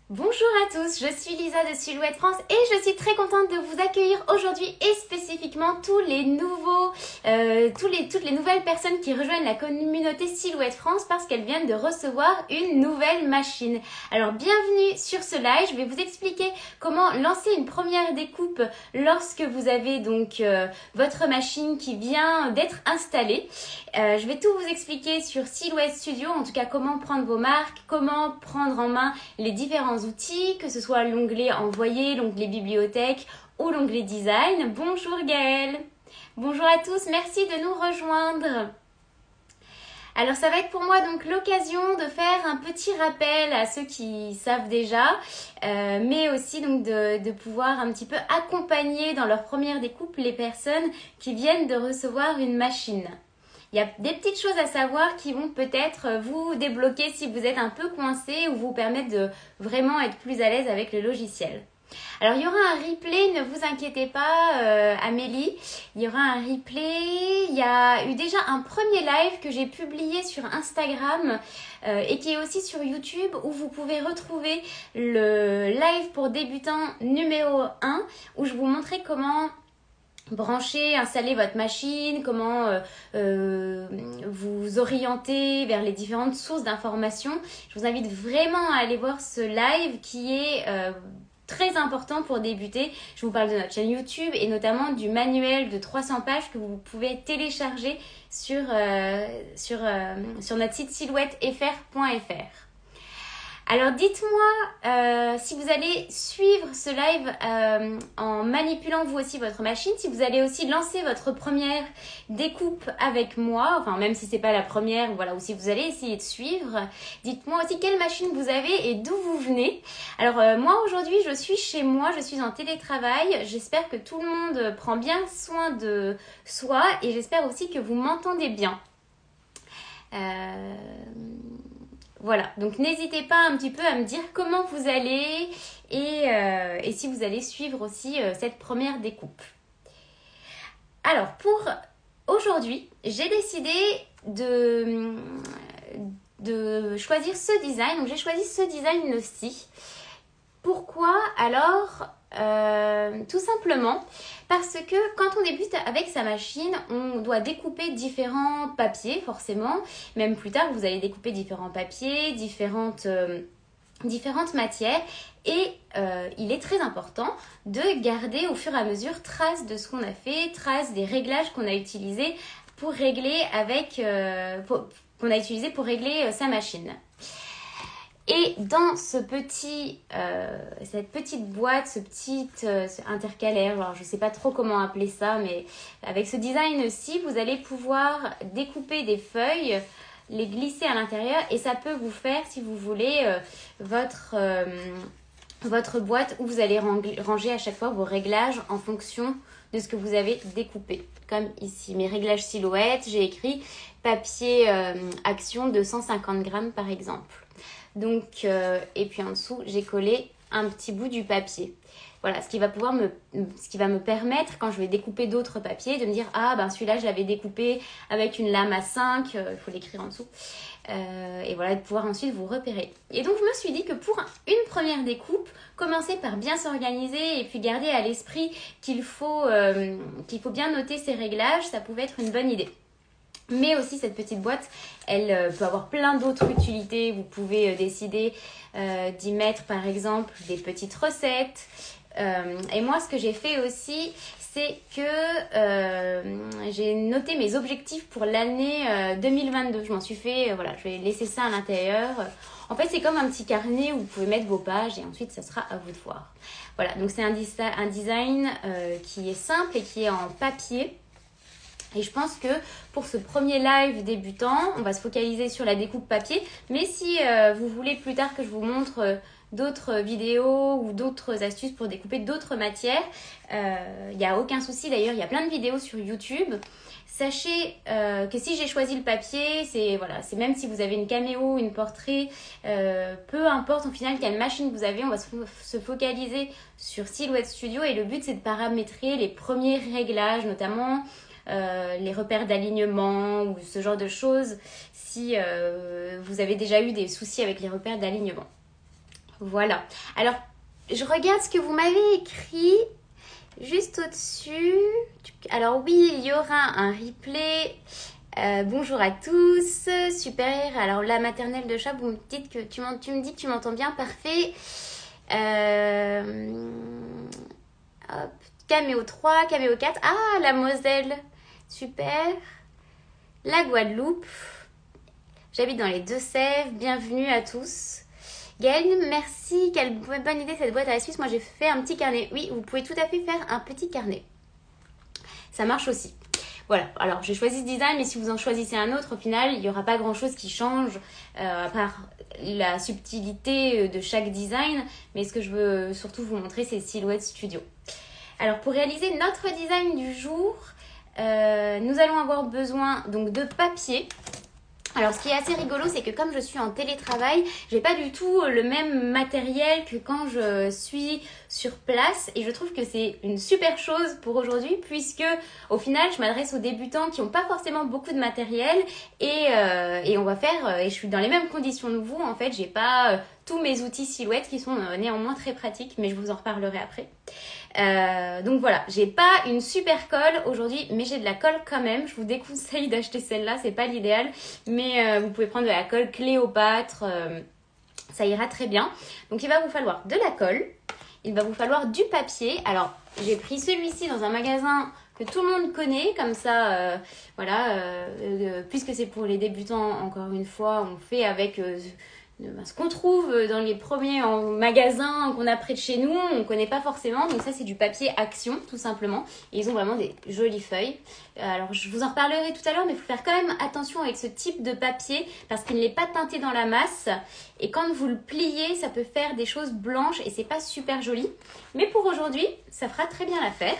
Bonjour à tous, je suis Lisa de Silhouette France et je suis très contente de vous accueillir aujourd'hui et spécifiquement toutes les nouvelles personnes qui rejoignent la communauté Silhouette France parce qu'elles viennent de recevoir une nouvelle machine. Alors bienvenue sur ce live, je vais vous expliquer comment lancer une première découpe lorsque vous avez donc votre machine qui vient d'être installée. Je vais tout vous expliquer sur Silhouette Studio, en tout cas comment prendre vos marques, comment prendre en main les différents outils, que ce soit l'onglet envoyer, l'onglet bibliothèque ou l'onglet design. Bonjour Gaëlle. Bonjour à tous, merci de nous rejoindre. Alors ça va être pour moi donc l'occasion de faire un petit rappel à ceux qui savent déjà, mais aussi donc de pouvoir un petit peu accompagner dans leur première découpe les personnes qui viennent de recevoir une machine. Il y a des petites choses à savoir qui vont peut-être vous débloquer si vous êtes un peu coincé ou vous permettre de vraiment être plus à l'aise avec le logiciel. Alors il y aura un replay, ne vous inquiétez pas Amélie, il y aura un replay, il y a eu déjà un premier live que j'ai publié sur Instagram et qui est aussi sur YouTube où vous pouvez retrouver le live pour débutants numéro 1 où je vous montrais comment brancher, installer votre machine, comment vous orienter vers les différentes sources d'informations. Je vous invite vraiment à aller voir ce live qui est très important pour débuter. Je vous parle de notre chaîne YouTube et notamment du manuel de 300 pages que vous pouvez télécharger sur notre site silhouettefr.fr. Alors dites-moi si vous allez suivre ce live en manipulant vous aussi votre machine, si vous allez aussi lancer votre première découpe avec moi, enfin même si c'est pas la première, voilà, ou si vous allez essayer de suivre. Dites-moi aussi quelle machine vous avez et d'où vous venez. Alors moi aujourd'hui je suis chez moi, je suis en télétravail, j'espère que tout le monde prend bien soin de soi et j'espère aussi que vous m'entendez bien. Voilà, donc n'hésitez pas un petit peu à me dire comment vous allez et si vous allez suivre aussi cette première découpe. Alors pour aujourd'hui, j'ai décidé de choisir ce design. Donc j'ai choisi ce design-ci. Pourquoi? Alors, tout simplement parce que quand on débute avec sa machine, on doit découper différents papiers forcément. Même plus tard, vous allez découper différents papiers, différentes matières. Et il est très important de garder au fur et à mesure trace de ce qu'on a fait, trace des réglages qu'on a utilisés pour régler pour régler sa machine. Et dans cette petite boîte, ce intercalaire, alors je ne sais pas trop comment appeler ça, mais avec ce design-ci, vous allez pouvoir découper des feuilles, les glisser à l'intérieur et ça peut vous faire, si vous voulez, votre boîte où vous allez ranger à chaque fois vos réglages en fonction de ce que vous avez découpé. Comme ici, mes réglages silhouettes, j'ai écrit papier action de 150 grammes par exemple. Donc, et puis en dessous, j'ai collé un petit bout du papier. Voilà, ce qui va me permettre, quand je vais découper d'autres papiers, de me dire « Ah, ben celui-là, je l'avais découpé avec une lame à 5. Il faut l'écrire en dessous. Et voilà, de pouvoir ensuite vous repérer. Et donc, je me suis dit que pour une première découpe, commencer par bien s'organiser et puis garder à l'esprit qu'il faut bien noter ses réglages, ça pouvait être une bonne idée. Mais aussi cette petite boîte, elle peut avoir plein d'autres utilités. Vous pouvez décider d'y mettre par exemple des petites recettes. Et moi ce que j'ai fait aussi, c'est que j'ai noté mes objectifs pour l'année 2022. Je m'en suis fait, voilà, je vais laisser ça à l'intérieur. En fait c'est comme un petit carnet où vous pouvez mettre vos pages et ensuite ça sera à vous de voir. Voilà, donc c'est un design qui est simple et qui est en papier. Et je pense que pour ce premier live débutant, on va se focaliser sur la découpe papier. Mais si vous voulez plus tard que je vous montre d'autres vidéos ou d'autres astuces pour découper d'autres matières, il n'y a aucun souci. D'ailleurs, il y a plein de vidéos sur YouTube. Sachez que si j'ai choisi le papier, c'est même si vous avez une caméo, une portrait, peu importe au final quelle machine vous avez, on va se focaliser sur Silhouette Studio. Et le but, c'est de paramétrer les premiers réglages, notamment les repères d'alignement ou ce genre de choses si vous avez déjà eu des soucis avec les repères d'alignement. Voilà. Alors, je regarde ce que vous m'avez écrit juste au-dessus. Alors oui, il y aura un replay. Bonjour à tous. Super. Alors la maternelle de chat, vous me dites que tu me dis que tu m'entends bien. Parfait. Hop. Caméo 3, Caméo 4. Ah, la Moselle. Super. La Guadeloupe. J'habite dans les Deux-Sèvres. Bienvenue à tous. Gaëlle, merci. Quelle bonne idée cette boîte à la Suisse. Moi, j'ai fait un petit carnet. Oui, vous pouvez tout à fait faire un petit carnet. Ça marche aussi. Voilà. Alors, j'ai choisi ce design, mais si vous en choisissez un autre, au final, il n'y aura pas grand-chose qui change, à part la subtilité de chaque design. Mais ce que je veux surtout vous montrer, c'est Silhouette Studio. Alors, pour réaliser notre design du jour, nous allons avoir besoin donc de papier. Alors, ce qui est assez rigolo, c'est que comme je suis en télétravail, j'ai pas du tout le même matériel que quand je suis sur place. Et je trouve que c'est une super chose pour aujourd'hui, puisque au final, je m'adresse aux débutants qui n'ont pas forcément beaucoup de matériel. Et on va faire, et je suis dans les mêmes conditions que vous. En fait, j'ai pas tous mes outils silhouettes qui sont néanmoins très pratiques, mais je vous en reparlerai après. Donc voilà, j'ai pas une super colle aujourd'hui, mais j'ai de la colle quand même. Je vous déconseille d'acheter celle-là, c'est pas l'idéal, mais vous pouvez prendre de la colle Cléopâtre, ça ira très bien. Donc il va vous falloir de la colle, il va vous falloir du papier. Alors j'ai pris celui-ci dans un magasin que tout le monde connaît, comme ça, puisque c'est pour les débutants, encore une fois, on fait avec ce qu'on trouve dans les premiers magasins qu'on a près de chez nous, on ne connaît pas forcément. Donc ça, c'est du papier Action, tout simplement. Et ils ont vraiment des jolies feuilles. Alors, je vous en reparlerai tout à l'heure, mais il faut faire quand même attention avec ce type de papier parce qu'il n'est pas teinté dans la masse. Et quand vous le pliez, ça peut faire des choses blanches et c'est pas super joli. Mais pour aujourd'hui, ça fera très bien l'affaire.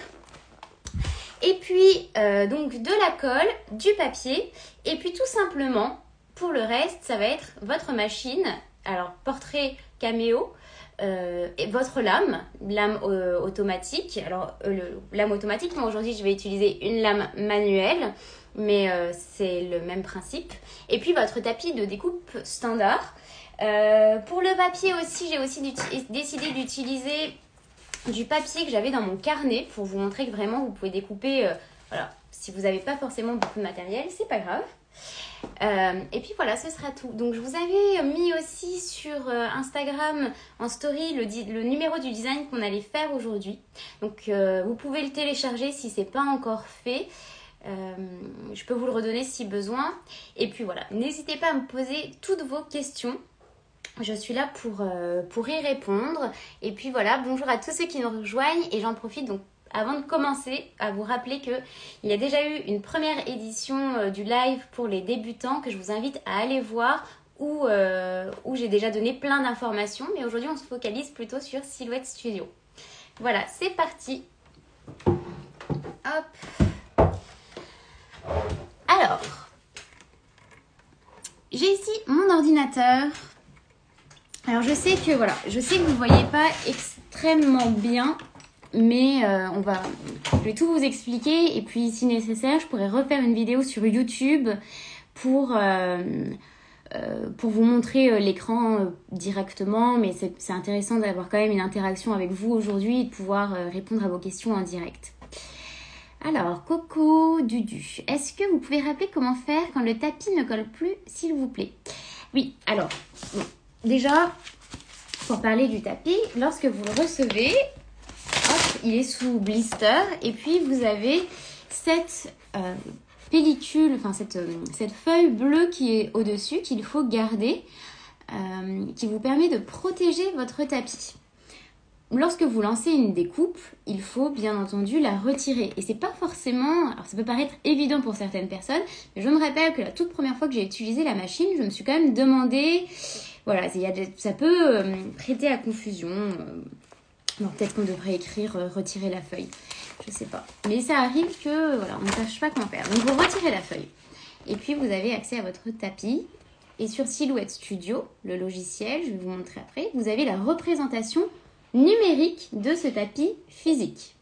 Et puis, donc de la colle, du papier. Et puis tout simplement, pour le reste, ça va être votre machine, alors portrait caméo, et votre lame automatique. Alors, lame automatique, moi aujourd'hui je vais utiliser une lame manuelle, mais c'est le même principe. Et puis votre tapis de découpe standard. Pour le papier aussi, j'ai aussi décidé d'utiliser du papier que j'avais dans mon carnet pour vous montrer que vraiment vous pouvez découper. Voilà, si vous n'avez pas forcément beaucoup de matériel, c'est pas grave. Et puis voilà, ce sera tout. Donc je vous avais mis aussi sur Instagram en story le numéro du design qu'on allait faire aujourd'hui. Donc vous pouvez le télécharger si c'est pas encore fait. Je peux vous le redonner si besoin. Et puis voilà, n'hésitez pas à me poser toutes vos questions. Je suis là pour y répondre. Et puis voilà, bonjour à tous ceux qui nous rejoignent. Et j'en profite donc avant de commencer, à vous rappeler qu'il y a déjà eu une première édition du live pour les débutants que je vous invite à aller voir où j'ai déjà donné plein d'informations. Mais aujourd'hui, on se focalise plutôt sur Silhouette Studio. Voilà, c'est parti. Hop. Alors, j'ai ici mon ordinateur. Alors, je sais que vous ne voyez pas extrêmement bien. Mais je vais tout vous expliquer et puis si nécessaire, je pourrais refaire une vidéo sur YouTube pour vous montrer l'écran directement. Mais c'est intéressant d'avoir quand même une interaction avec vous aujourd'hui et de pouvoir répondre à vos questions en direct. Alors, Coco Dudu, est-ce que vous pouvez rappeler comment faire quand le tapis ne colle plus, s'il vous plaît? Oui, alors, bon, déjà, pour parler du tapis, lorsque vous le recevez, hop, il est sous blister et puis vous avez cette pellicule, enfin cette feuille bleue qui est au-dessus qu'il faut garder, qui vous permet de protéger votre tapis. Lorsque vous lancez une découpe, il faut bien entendu la retirer. Et c'est pas forcément... Alors ça peut paraître évident pour certaines personnes, mais je me rappelle que la toute première fois que j'ai utilisé la machine, je me suis quand même demandé... Voilà, ça peut prêter à confusion. Alors peut-être qu'on devrait écrire retirer la feuille. Je sais pas. Mais ça arrive que voilà, on ne sache pas comment faire. Donc vous retirez la feuille. Et puis vous avez accès à votre tapis. Et sur Silhouette Studio, le logiciel, je vais vous montrer après, vous avez la représentation numérique de ce tapis physique.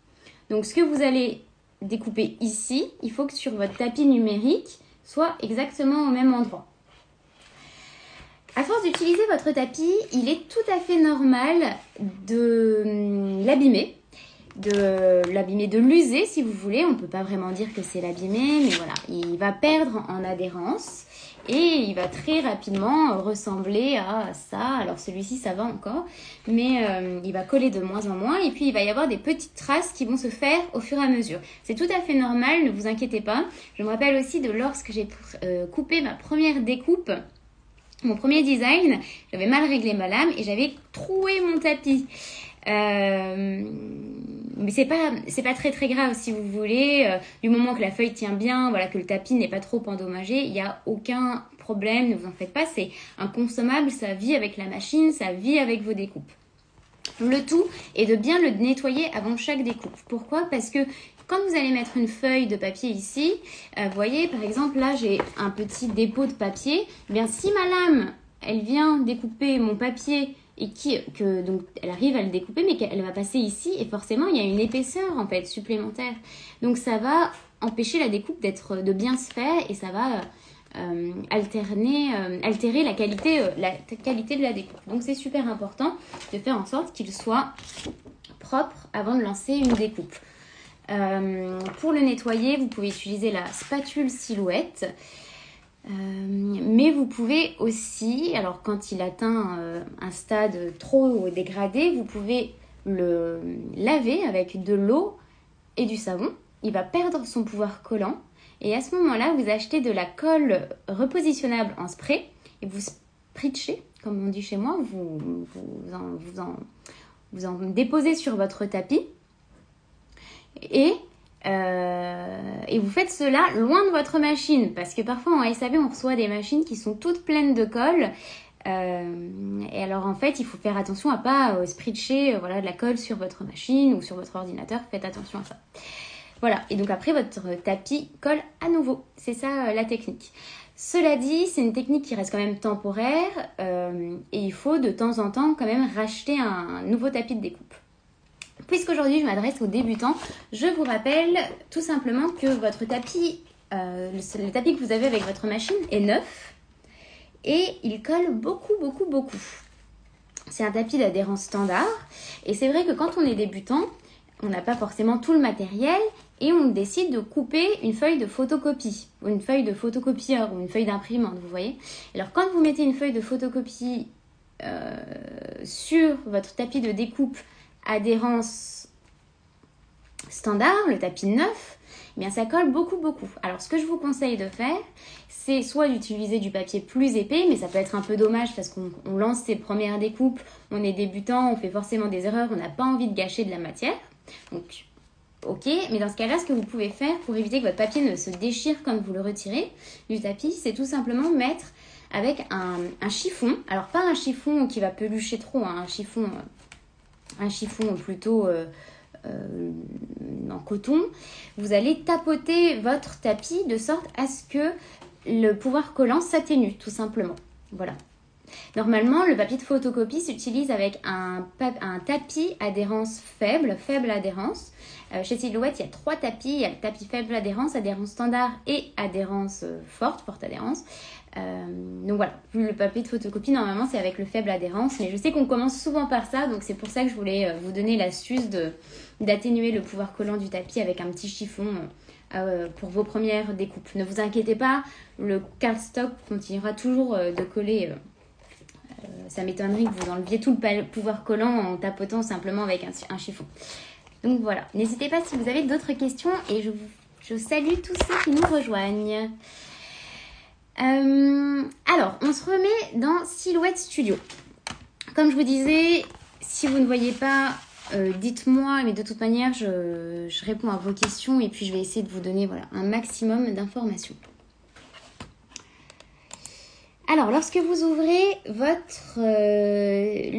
Donc ce que vous allez découper ici, il faut que sur votre tapis numérique soit exactement au même endroit. À force d'utiliser votre tapis, il est tout à fait normal de l'abîmer. De l'user si vous voulez. On ne peut pas vraiment dire que c'est l'abîmer, mais voilà, il va perdre en adhérence et il va très rapidement ressembler à ça. Alors celui-ci ça va encore, mais il va coller de moins en moins et puis il va y avoir des petites traces qui vont se faire au fur et à mesure. C'est tout à fait normal, ne vous inquiétez pas. Je me rappelle aussi de lorsque j'ai coupé ma première découpe, mon premier design, j'avais mal réglé ma lame et j'avais troué mon tapis. Mais c'est pas très très grave si vous voulez, du moment que la feuille tient bien, voilà, que le tapis n'est pas trop endommagé, il n'y a aucun problème, ne vous en faites pas, c'est un consommable, ça vit avec la machine, ça vit avec vos découpes. Le tout est de bien le nettoyer avant chaque découpe. Pourquoi? Parce que quand vous allez mettre une feuille de papier ici, vous voyez par exemple là j'ai un petit dépôt de papier, eh bien si ma lame elle vient découper mon papier et donc elle arrive à le découper mais qu'elle va passer ici et forcément il y a une épaisseur en fait supplémentaire. Donc ça va empêcher la découpe de bien se faire et ça va altérer la qualité de la découpe. Donc c'est super important de faire en sorte qu'il soit propre avant de lancer une découpe. Pour le nettoyer, vous pouvez utiliser la spatule Silhouette. Mais vous pouvez aussi, alors quand il atteint un stade trop dégradé, vous pouvez le laver avec de l'eau et du savon. Il va perdre son pouvoir collant et à ce moment-là, vous achetez de la colle repositionnable en spray et vous spritchez, comme on dit chez moi, vous en déposez sur votre tapis et vous faites cela loin de votre machine parce que parfois en SAV on reçoit des machines qui sont toutes pleines de colle et alors en fait il faut faire attention à pas spritcher de la colle sur votre machine ou sur votre ordinateur, faites attention à ça. Voilà, et donc après votre tapis colle à nouveau, c'est ça la technique. Cela dit, c'est une technique qui reste quand même temporaire et il faut de temps en temps quand même racheter un nouveau tapis de découpe. Puisqu'aujourd'hui je m'adresse aux débutants, je vous rappelle tout simplement que votre tapis, le tapis que vous avez avec votre machine est neuf et il colle beaucoup. C'est un tapis d'adhérence standard et c'est vrai que quand on est débutant, on n'a pas forcément tout le matériel et on décide de couper une feuille de photocopie ou une feuille de photocopieur ou une feuille d'imprimante, vous voyez. Alors quand vous mettez une feuille de photocopie sur votre tapis de découpe adhérence standard, le tapis neuf, eh bien ça colle beaucoup. Alors ce que je vous conseille de faire, c'est soit d'utiliser du papier plus épais, mais ça peut être un peu dommage parce qu'on lance ses premières découpes, on est débutant, on fait forcément des erreurs, on n'a pas envie de gâcher de la matière. Donc ok, mais dans ce cas-là, ce que vous pouvez faire pour éviter que votre papier ne se déchire quand vous le retirez du tapis, c'est tout simplement mettre avec un chiffon, alors pas un chiffon qui va pelucher trop, hein, un chiffon plutôt en coton, vous allez tapoter votre tapis de sorte à ce que le pouvoir collant s'atténue tout simplement. Voilà. Normalement, le papier de photocopie s'utilise avec un tapis adhérence faible adhérence. Chez Silhouette, il y a 3 tapis. Il y a le tapis faible adhérence standard et adhérence forte adhérence. Donc voilà, le papier de photocopie, normalement, c'est avec le faible adhérence. Mais je sais qu'on commence souvent par ça, donc c'est pour ça que je voulais vous donner l'astuce d'atténuer le pouvoir collant du tapis avec un petit chiffon pour vos premières découpes. Ne vous inquiétez pas, le cardstock continuera toujours de coller. Ça m'étonnerait que vous enleviez tout le pouvoir collant en tapotant simplement avec un chiffon. Donc voilà, n'hésitez pas si vous avez d'autres questions et je salue tous ceux qui nous rejoignent. Alors, on se remet dans Silhouette Studio. Comme je vous disais, si vous ne voyez pas, dites-moi, mais de toute manière, je réponds à vos questions et puis je vais essayer de vous donner un maximum d'informations. Alors, lorsque vous ouvrez votre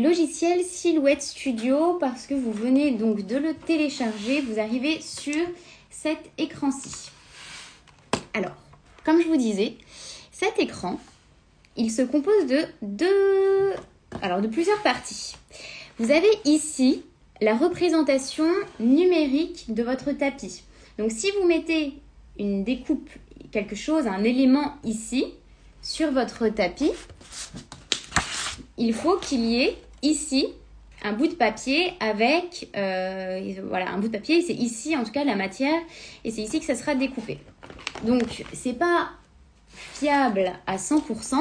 logiciel Silhouette Studio, parce que vous venez donc de le télécharger, vous arrivez sur cet écran-ci. Alors, comme je vous disais, cet écran, il se compose de plusieurs parties. Vous avez ici la représentation numérique de votre tapis. Donc, si vous mettez une découpe, quelque chose, un élément ici, sur votre tapis, il faut qu'il y ait ici un bout de papier avec, voilà, un bout de papier, c'est ici en tout cas la matière, et c'est ici que ça sera découpé. Donc, c'est pas fiable à 100%,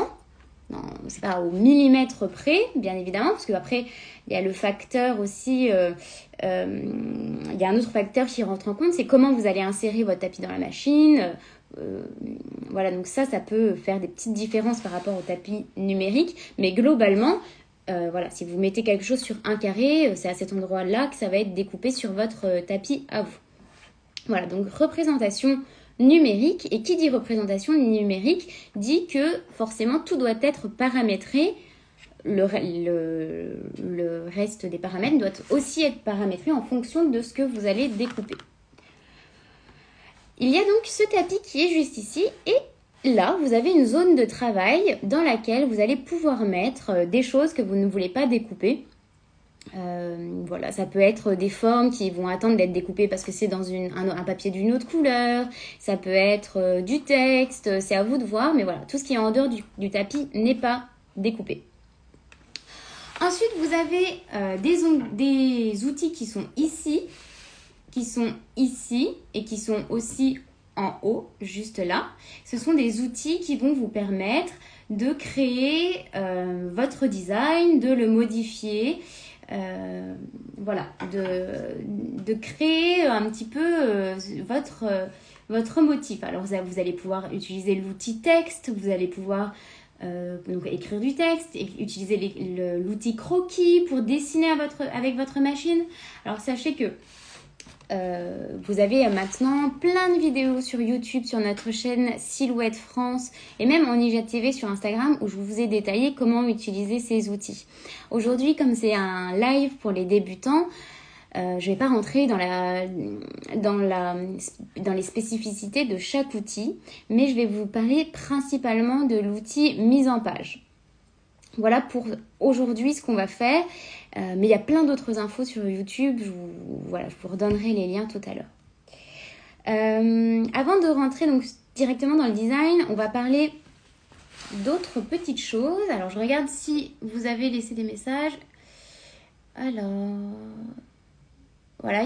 non, c'est pas au millimètre près, bien évidemment, parce qu'après, il y a le facteur aussi, il y a un autre facteur qui rentre en compte, c'est comment vous allez insérer votre tapis dans la machine. Voilà, donc ça peut faire des petites différences par rapport au tapis numérique, mais globalement, voilà, si vous mettez quelque chose sur un carré, c'est à cet endroit-là que ça va être découpé sur votre tapis à vous. Voilà, donc représentation numérique. Et qui dit représentation numérique dit que forcément tout doit être paramétré. Le reste des paramètres doit aussi être paramétré en fonction de ce que vous allez découper. Il y a donc ce tapis qui est juste ici et là, vous avez une zone de travail dans laquelle vous allez pouvoir mettre des choses que vous ne voulez pas découper. Voilà, ça peut être des formes qui vont attendre d'être découpées parce que c'est dans un papier d'une autre couleur. Ça peut être du texte, c'est à vous de voir. Mais voilà, tout ce qui est en dehors du tapis n'est pas découpé. Ensuite, vous avez des outils qui sont ici et qui sont aussi en haut, juste là. Ce sont des outils qui vont vous permettre de créer votre design, de le modifier, voilà, de créer un petit peu votre motif. Alors vous allez pouvoir utiliser l'outil texte, vous allez pouvoir donc écrire du texte, et utiliser l'outil croquis pour dessiner avec votre machine. Alors sachez que vous avez maintenant plein de vidéos sur YouTube, sur notre chaîne Silhouette France et même en IGTV sur Instagram où je vous ai détaillé comment utiliser ces outils. Aujourd'hui, comme c'est un live pour les débutants, je vais pas rentrer dans les spécificités de chaque outil, mais je vais vous parler principalement de l'outil mise en page. Voilà pour aujourd'hui ce qu'on va faire, mais il y a plein d'autres infos sur YouTube, je vous redonnerai les liens tout à l'heure. Avant de rentrer donc directement dans le design, on va parler d'autres petites choses. Alors je regarde si vous avez laissé des messages. Alors, voilà,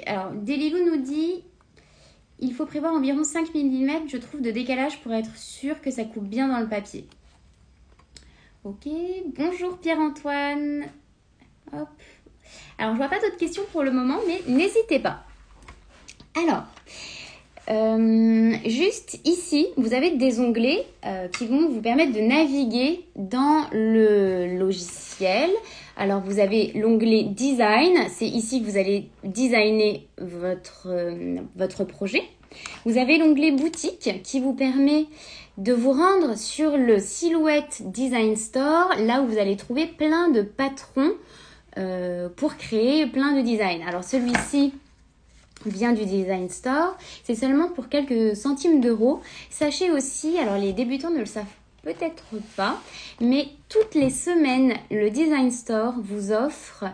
alors Delilou nous dit, il faut prévoir environ 5 mm, je trouve, de décalage pour être sûr que ça coupe bien dans le papier. Ok, bonjour Pierre-Antoine. Hop. Alors, je vois pas d'autres questions pour le moment, mais n'hésitez pas. Alors, juste ici, vous avez des onglets qui vont vous permettre de naviguer dans le logiciel. Alors, vous avez l'onglet Design. C'est ici que vous allez designer votre projet. Vous avez l'onglet Boutique qui vous permet de vous rendre sur le Silhouette Design Store, là où vous allez trouver plein de patrons pour créer plein de designs. Alors celui-ci vient du Design Store, c'est seulement pour quelques centimes d'euros. Sachez aussi, alors les débutants ne le savent peut-être pas, mais toutes les semaines, le Design Store vous offre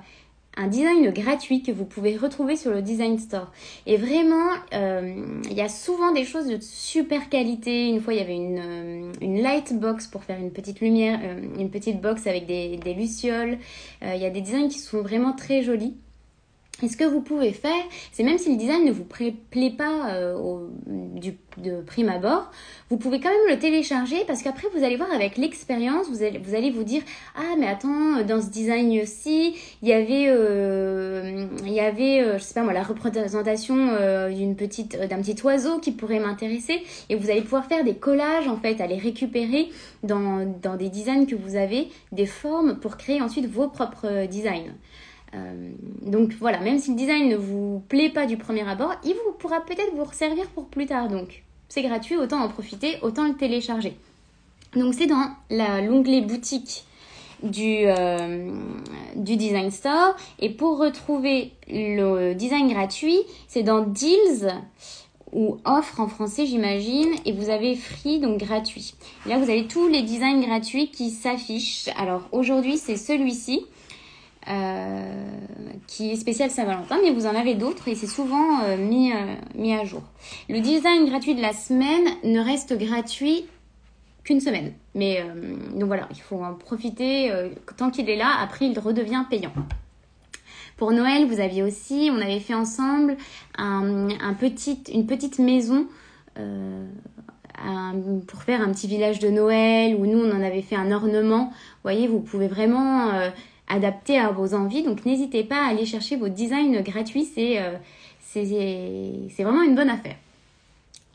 un design gratuit que vous pouvez retrouver sur le Design Store. Et vraiment, il y a souvent des choses de super qualité. Une fois, il y avait une light box pour faire une petite lumière, une petite box avec des lucioles. Il y a des designs qui sont vraiment très jolis. Et ce que vous pouvez faire, c'est même si le design ne vous plaît pas de prime abord, vous pouvez quand même le télécharger parce qu'après vous allez voir avec l'expérience, vous allez vous dire « Ah mais attends, dans ce design-ci, il y avait je sais pas moi, la représentation d'un petit oiseau qui pourrait m'intéresser. » Et vous allez pouvoir faire des collages en fait, aller récupérer dans des designs que vous avez, des formes pour créer ensuite vos propres designs. Donc voilà, même si le design ne vous plaît pas du premier abord, il pourra peut-être vous servir pour plus tard. Donc c'est gratuit, autant en profiter, autant le télécharger. Donc c'est dans l'onglet boutique du Design Store. Et pour retrouver le design gratuit, c'est dans Deals ou offre en français j'imagine, et vous avez free, donc gratuit. Et là vous avez tous les designs gratuits qui s'affichent. Alors aujourd'hui c'est celui-ci. Qui est spécial Saint-Valentin, mais vous en avez d'autres et c'est souvent mis à jour. Le design gratuit de la semaine ne reste gratuit qu'une semaine. Mais donc voilà, il faut en profiter tant qu'il est là. Après, il redevient payant. Pour Noël, on avait fait ensemble une petite maison pour faire un petit village de Noël où nous, on en avait fait un ornement. Vous voyez, vous pouvez vraiment adapter à vos envies. Donc, n'hésitez pas à aller chercher vos designs gratuits. C'est vraiment une bonne affaire.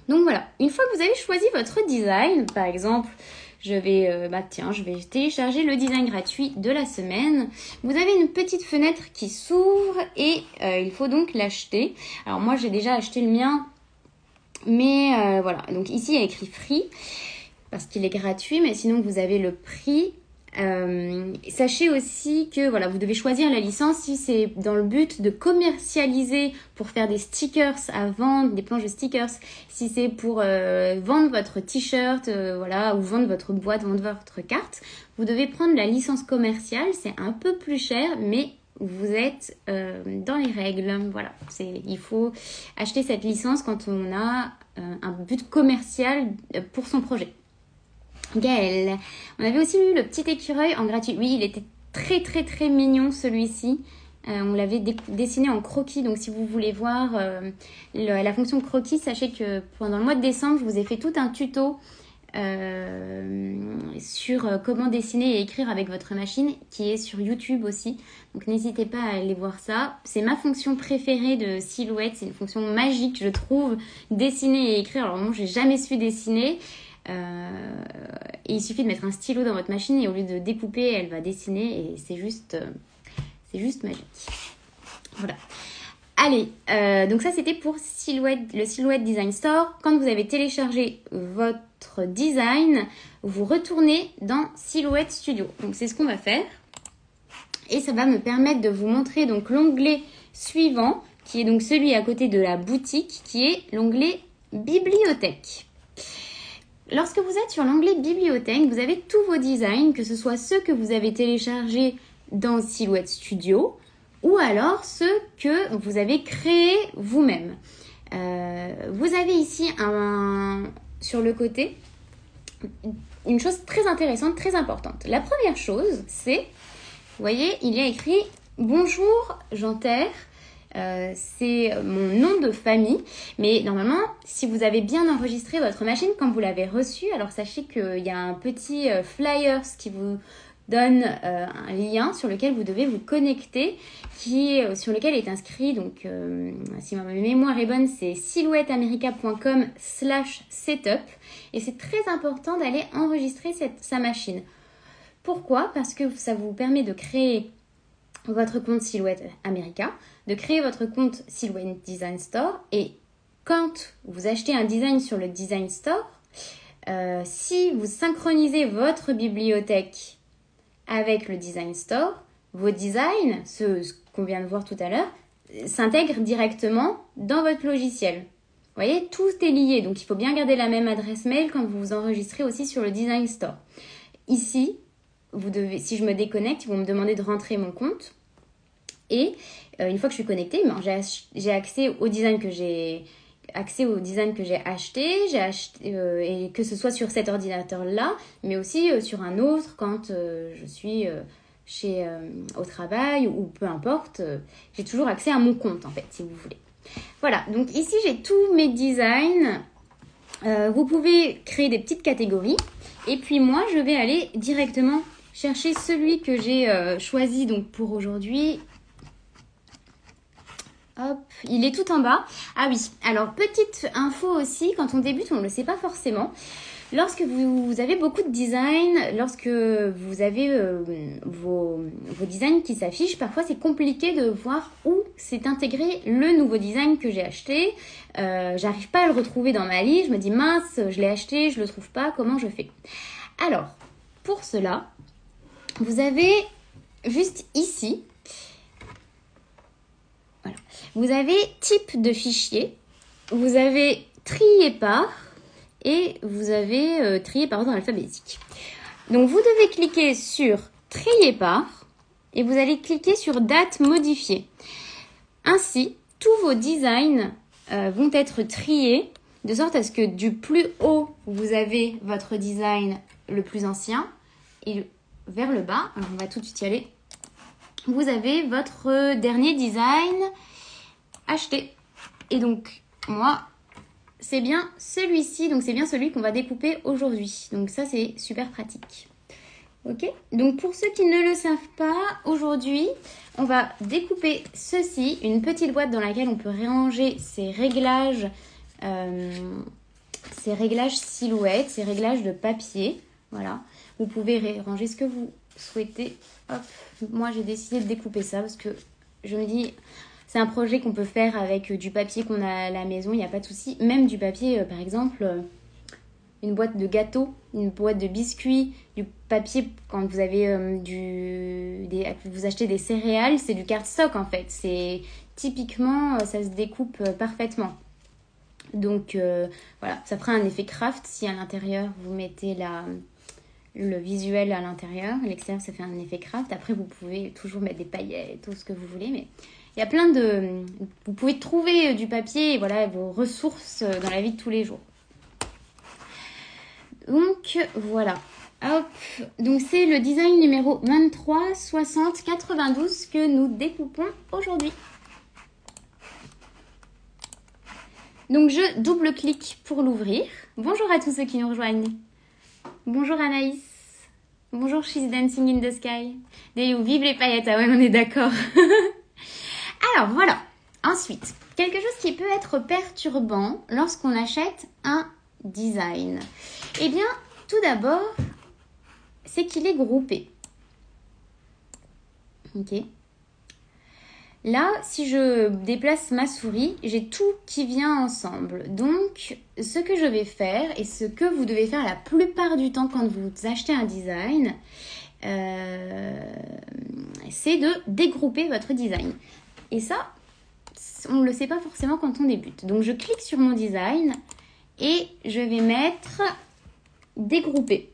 Donc voilà, une fois que vous avez choisi votre design, par exemple, je vais télécharger le design gratuit de la semaine. Vous avez une petite fenêtre qui s'ouvre et il faut donc l'acheter. Alors moi, j'ai déjà acheté le mien, mais voilà. Donc ici, il y a écrit free parce qu'il est gratuit, mais sinon vous avez le prix. Sachez aussi que voilà, vous devez choisir la licence si c'est dans le but de commercialiser pour faire des stickers à vendre, des planches de stickers, si c'est pour vendre votre t-shirt, voilà, ou vendre votre boîte, vendre votre carte, vous devez prendre la licence commerciale. C'est un peu plus cher, mais vous êtes dans les règles. Voilà, il faut acheter cette licence quand on a un but commercial pour son projet. Gaël, on avait aussi eu le petit écureuil en gratuit. Oui, il était très très très mignon celui-ci. On l'avait dessiné en croquis. Donc si vous voulez voir la fonction croquis, sachez que pendant le mois de décembre, je vous ai fait tout un tuto sur comment dessiner et écrire avec votre machine qui est sur YouTube aussi. Donc n'hésitez pas à aller voir ça. C'est ma fonction préférée de Silhouette. C'est une fonction magique, je trouve, dessiner et écrire. Alors moi, j'ai jamais su dessiner. Et il suffit de mettre un stylo dans votre machine et au lieu de découper, elle va dessiner et c'est juste magique. Voilà. Allez, donc ça c'était pour le Silhouette Design Store. Quand vous avez téléchargé votre design, vous retournez dans Silhouette Studio. Donc c'est ce qu'on va faire. Et ça va me permettre de vous montrer donc l'onglet suivant, qui est donc celui à côté de la boutique, qui est l'onglet Bibliothèque. Lorsque vous êtes sur l'onglet Bibliothèque, vous avez tous vos designs, que ce soit ceux que vous avez téléchargés dans Silhouette Studio ou alors ceux que vous avez créés vous-même. Vous avez ici sur le côté une chose très intéressante, très importante. La première chose, c'est, vous voyez, il y a écrit « Bonjour Jean-Terre ». C'est mon nom de famille, mais normalement si vous avez bien enregistré votre machine quand vous l'avez reçue, alors sachez qu'il y a un petit flyers qui vous donne un lien sur lequel vous devez vous connecter, sur lequel est inscrit, donc si ma mémoire est bonne, c'est silhouetteamerica.com/setup, et c'est très important d'aller enregistrer sa machine. Pourquoi ? Parce que ça vous permet de créer votre compte Silhouette America, de créer votre compte Silhouette Design Store, et quand vous achetez un design sur le Design Store, si vous synchronisez votre bibliothèque avec le Design Store, vos designs, ce qu'on vient de voir tout à l'heure, s'intègrent directement dans votre logiciel. Vous voyez, tout est lié, donc il faut bien garder la même adresse mail quand vous vous enregistrez aussi sur le Design Store. Ici, si je me déconnecte, ils vont me demander de rentrer mon compte. Et une fois que je suis connectée, j'ai accès au design que j'ai acheté, et que ce soit sur cet ordinateur-là, mais aussi sur un autre quand je suis au travail ou peu importe. J'ai toujours accès à mon compte en fait, si vous voulez. Voilà, donc ici j'ai tous mes designs. Vous pouvez créer des petites catégories. Et puis moi, je vais aller directement chercher celui que j'ai choisi donc pour aujourd'hui. Hop, il est tout en bas. Ah oui, alors petite info aussi, quand on débute, on ne le sait pas forcément. Lorsque vous avez beaucoup de designs, lorsque vous avez vos designs qui s'affichent, parfois c'est compliqué de voir où s'est intégré le nouveau design que j'ai acheté. J'arrive pas à le retrouver dans ma liste, je me dis mince, je l'ai acheté, je le trouve pas, comment je fais ? Alors, pour cela, vous avez juste ici, voilà, vous avez type de fichier, vous avez trier par et vous avez trier par ordre alphabétique. Donc vous devez cliquer sur trier par et vous allez cliquer sur date modifiée. Ainsi, tous vos designs vont être triés de sorte à ce que du plus haut vous avez votre design le plus ancien. Et vers le bas, alors on va tout de suite y aller, vous avez votre dernier design acheté. Et donc, moi, c'est bien celui-ci. Donc, c'est bien celui qu'on va découper aujourd'hui. Donc, ça, c'est super pratique. Ok, donc pour ceux qui ne le savent pas, aujourd'hui, on va découper ceci, une petite boîte dans laquelle on peut ranger ses réglages silhouettes, ses réglages de papier. Voilà, vous pouvez ranger ce que vous souhaitez. Hop, moi j'ai décidé de découper ça parce que je me dis, c'est un projet qu'on peut faire avec du papier qu'on a à la maison, il n'y a pas de souci. Même du papier, par exemple... une boîte de gâteaux, une boîte de biscuits, du papier quand vous avez vous achetez des céréales, c'est du cardstock en fait. C'est typiquement, ça se découpe parfaitement. Donc voilà, ça fera un effet craft si à l'intérieur vous mettez le visuel à l'intérieur. À l'extérieur, ça fait un effet craft. Après, vous pouvez toujours mettre des paillettes, tout ce que vous voulez, mais il y a plein de... Vous pouvez trouver du papier et voilà vos ressources dans la vie de tous les jours. Donc voilà, hop, donc c'est le design numéro 23 60 92 que nous découpons aujourd'hui. Donc je double-clique pour l'ouvrir. Bonjour à tous ceux qui nous rejoignent. Bonjour Anaïs. Bonjour She's Dancing in the Sky. D'ailleurs, vive les paillettes, ah ouais on est d'accord. Alors voilà, ensuite, quelque chose qui peut être perturbant lorsqu'on achète un design. Eh bien, tout d'abord, c'est qu'il est groupé. Ok. Là, si je déplace ma souris, j'ai tout qui vient ensemble. Donc, ce que je vais faire, et ce que vous devez faire la plupart du temps quand vous achetez un design, c'est de dégrouper votre design. Et ça, on ne le sait pas forcément quand on débute. Donc, je clique sur mon design et je vais mettre dégrouper.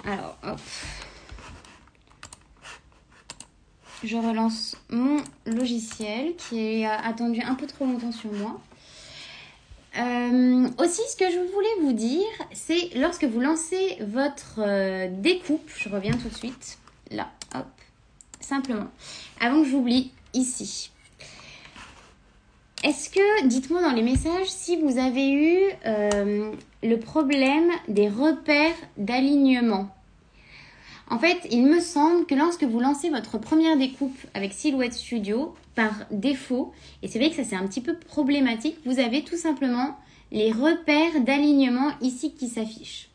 Alors, hop. Je relance mon logiciel qui a attendu un peu trop longtemps sur moi. Aussi, ce que je voulais vous dire, c'est lorsque vous lancez votre découpe, je reviens tout de suite, là, hop, simplement, avant que j'oublie, ici. Est-ce que, dites-moi dans les messages, si vous avez eu le problème des repères d'alignement. En fait, il me semble que lorsque vous lancez votre première découpe avec Silhouette Studio, par défaut, et c'est vrai que ça c'est un petit peu problématique, vous avez tout simplement les repères d'alignement ici qui s'affichent.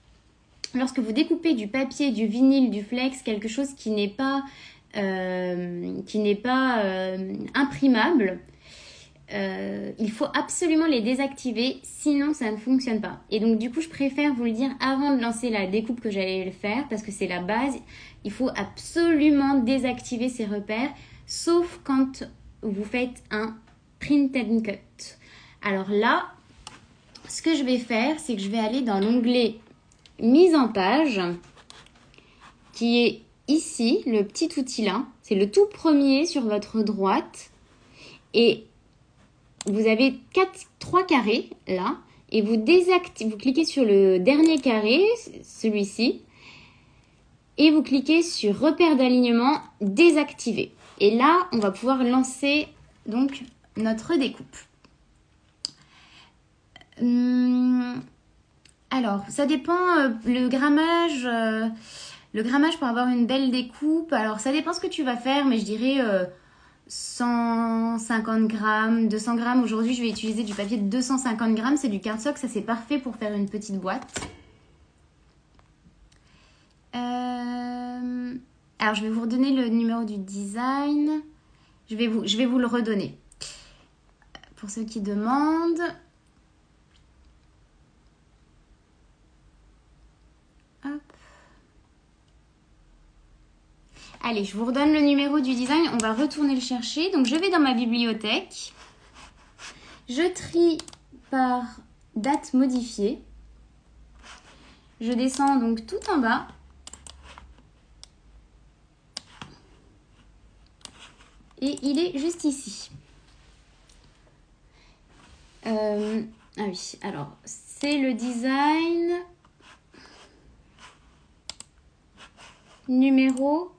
Lorsque vous découpez du papier, du vinyle, du flex, quelque chose qui n'est pas imprimable, il faut absolument les désactiver, sinon ça ne fonctionne pas. Et donc du coup je préfère vous le dire avant de lancer la découpe que j'allais le faire, parce que c'est la base. Il faut absolument désactiver ces repères, sauf quand vous faites un print and cut. Alors là, ce que je vais faire, c'est que je vais aller dans l'onglet mise en page, qui est ici, le petit outil là, c'est le tout premier sur votre droite, et vous avez 3 carrés là, et vous cliquez sur le dernier carré, celui-ci, et vous cliquez sur repère d'alignement désactivé. Et là, on va pouvoir lancer donc notre découpe. Alors, ça dépend le grammage pour avoir une belle découpe. Alors, ça dépend ce que tu vas faire, mais je dirais 150 grammes, 200 grammes. Aujourd'hui, je vais utiliser du papier de 250 grammes. C'est du cardstock, ça c'est parfait pour faire une petite boîte. Alors, je vais vous redonner le numéro du design. Je vais vous le redonner. Pour ceux qui demandent. Hop. Allez, je vous redonne le numéro du design. On va retourner le chercher. Donc, je vais dans ma bibliothèque. Je trie par date modifiée. Je descends donc tout en bas. Et il est juste ici. Ah oui, alors, c'est le design numéro...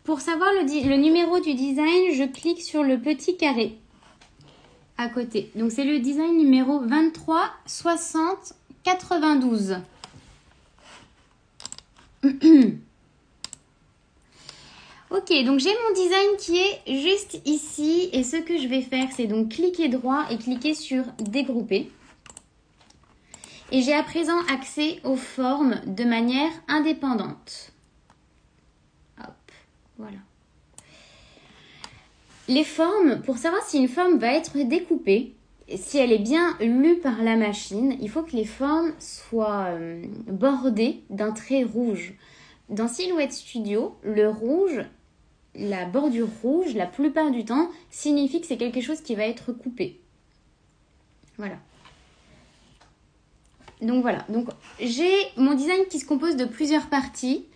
Pour savoir le numéro du design, je clique sur le petit carré à côté. Donc, c'est le design numéro 23 60 92. Ok, donc j'ai mon design qui est juste ici. Et ce que je vais faire, c'est donc cliquer droit et cliquer sur dégrouper. Et j'ai à présent accès aux formes de manière indépendante. Hop, voilà. Les formes, pour savoir si une forme va être découpée, si elle est bien lue par la machine, il faut que les formes soient bordées d'un trait rouge. Dans Silhouette Studio, le rouge, la bordure rouge, la plupart du temps, signifie que c'est quelque chose qui va être coupé. Voilà. Donc voilà, donc j'ai mon design qui se compose de plusieurs parties.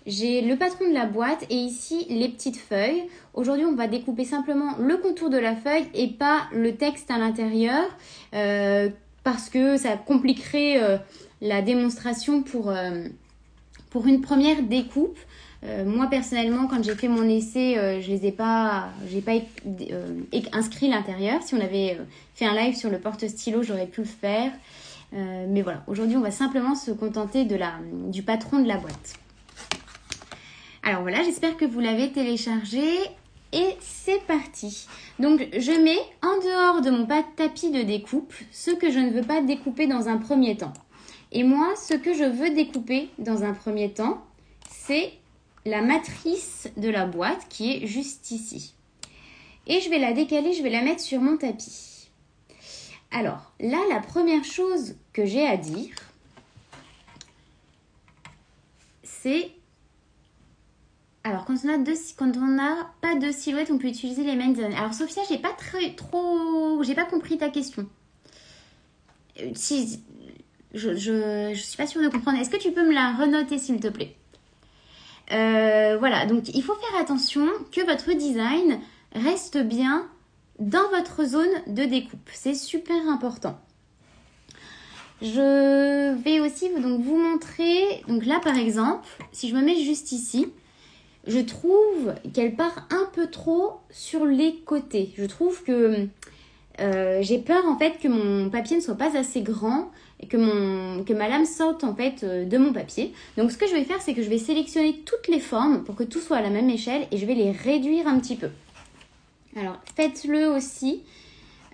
J'ai le patron de la boîte et ici les petites feuilles. Aujourd'hui, on va découper simplement le contour de la feuille et pas le texte à l'intérieur parce que ça compliquerait la démonstration pour une première découpe. Moi personnellement, quand j'ai fait mon essai, j'ai pas inscrit l'intérieur. Si on avait fait un live sur le porte-stylo, j'aurais pu le faire. Mais voilà, aujourd'hui, on va simplement se contenter du patron de la boîte. Alors voilà, j'espère que vous l'avez téléchargé et c'est parti. Donc je mets en dehors de mon tapis de découpe ce que je ne veux pas découper dans un premier temps. Et moi, ce que je veux découper dans un premier temps, c'est la matrice de la boîte qui est juste ici. Et je vais la décaler, je vais la mettre sur mon tapis. Alors là, la première chose que j'ai à dire, c'est... Alors, quand on n'a pas de silhouette, on peut utiliser les main design. Alors, Sophia, j'ai pas compris ta question. Si, je suis pas sûre de comprendre. Est-ce que tu peux me la renoter, s'il te plaît? Voilà, donc il faut faire attention que votre design reste bien dans votre zone de découpe. C'est super important. Je vais aussi donc vous montrer. Donc là, par exemple, si je me mets juste ici, je trouve qu'elle part un peu trop sur les côtés. Je trouve que j'ai peur en fait que mon papier ne soit pas assez grand et que ma lame sorte en fait de mon papier. Donc ce que je vais faire, c'est que je vais sélectionner toutes les formes pour que tout soit à la même échelle et je vais les réduire un petit peu. Alors faites-le aussi.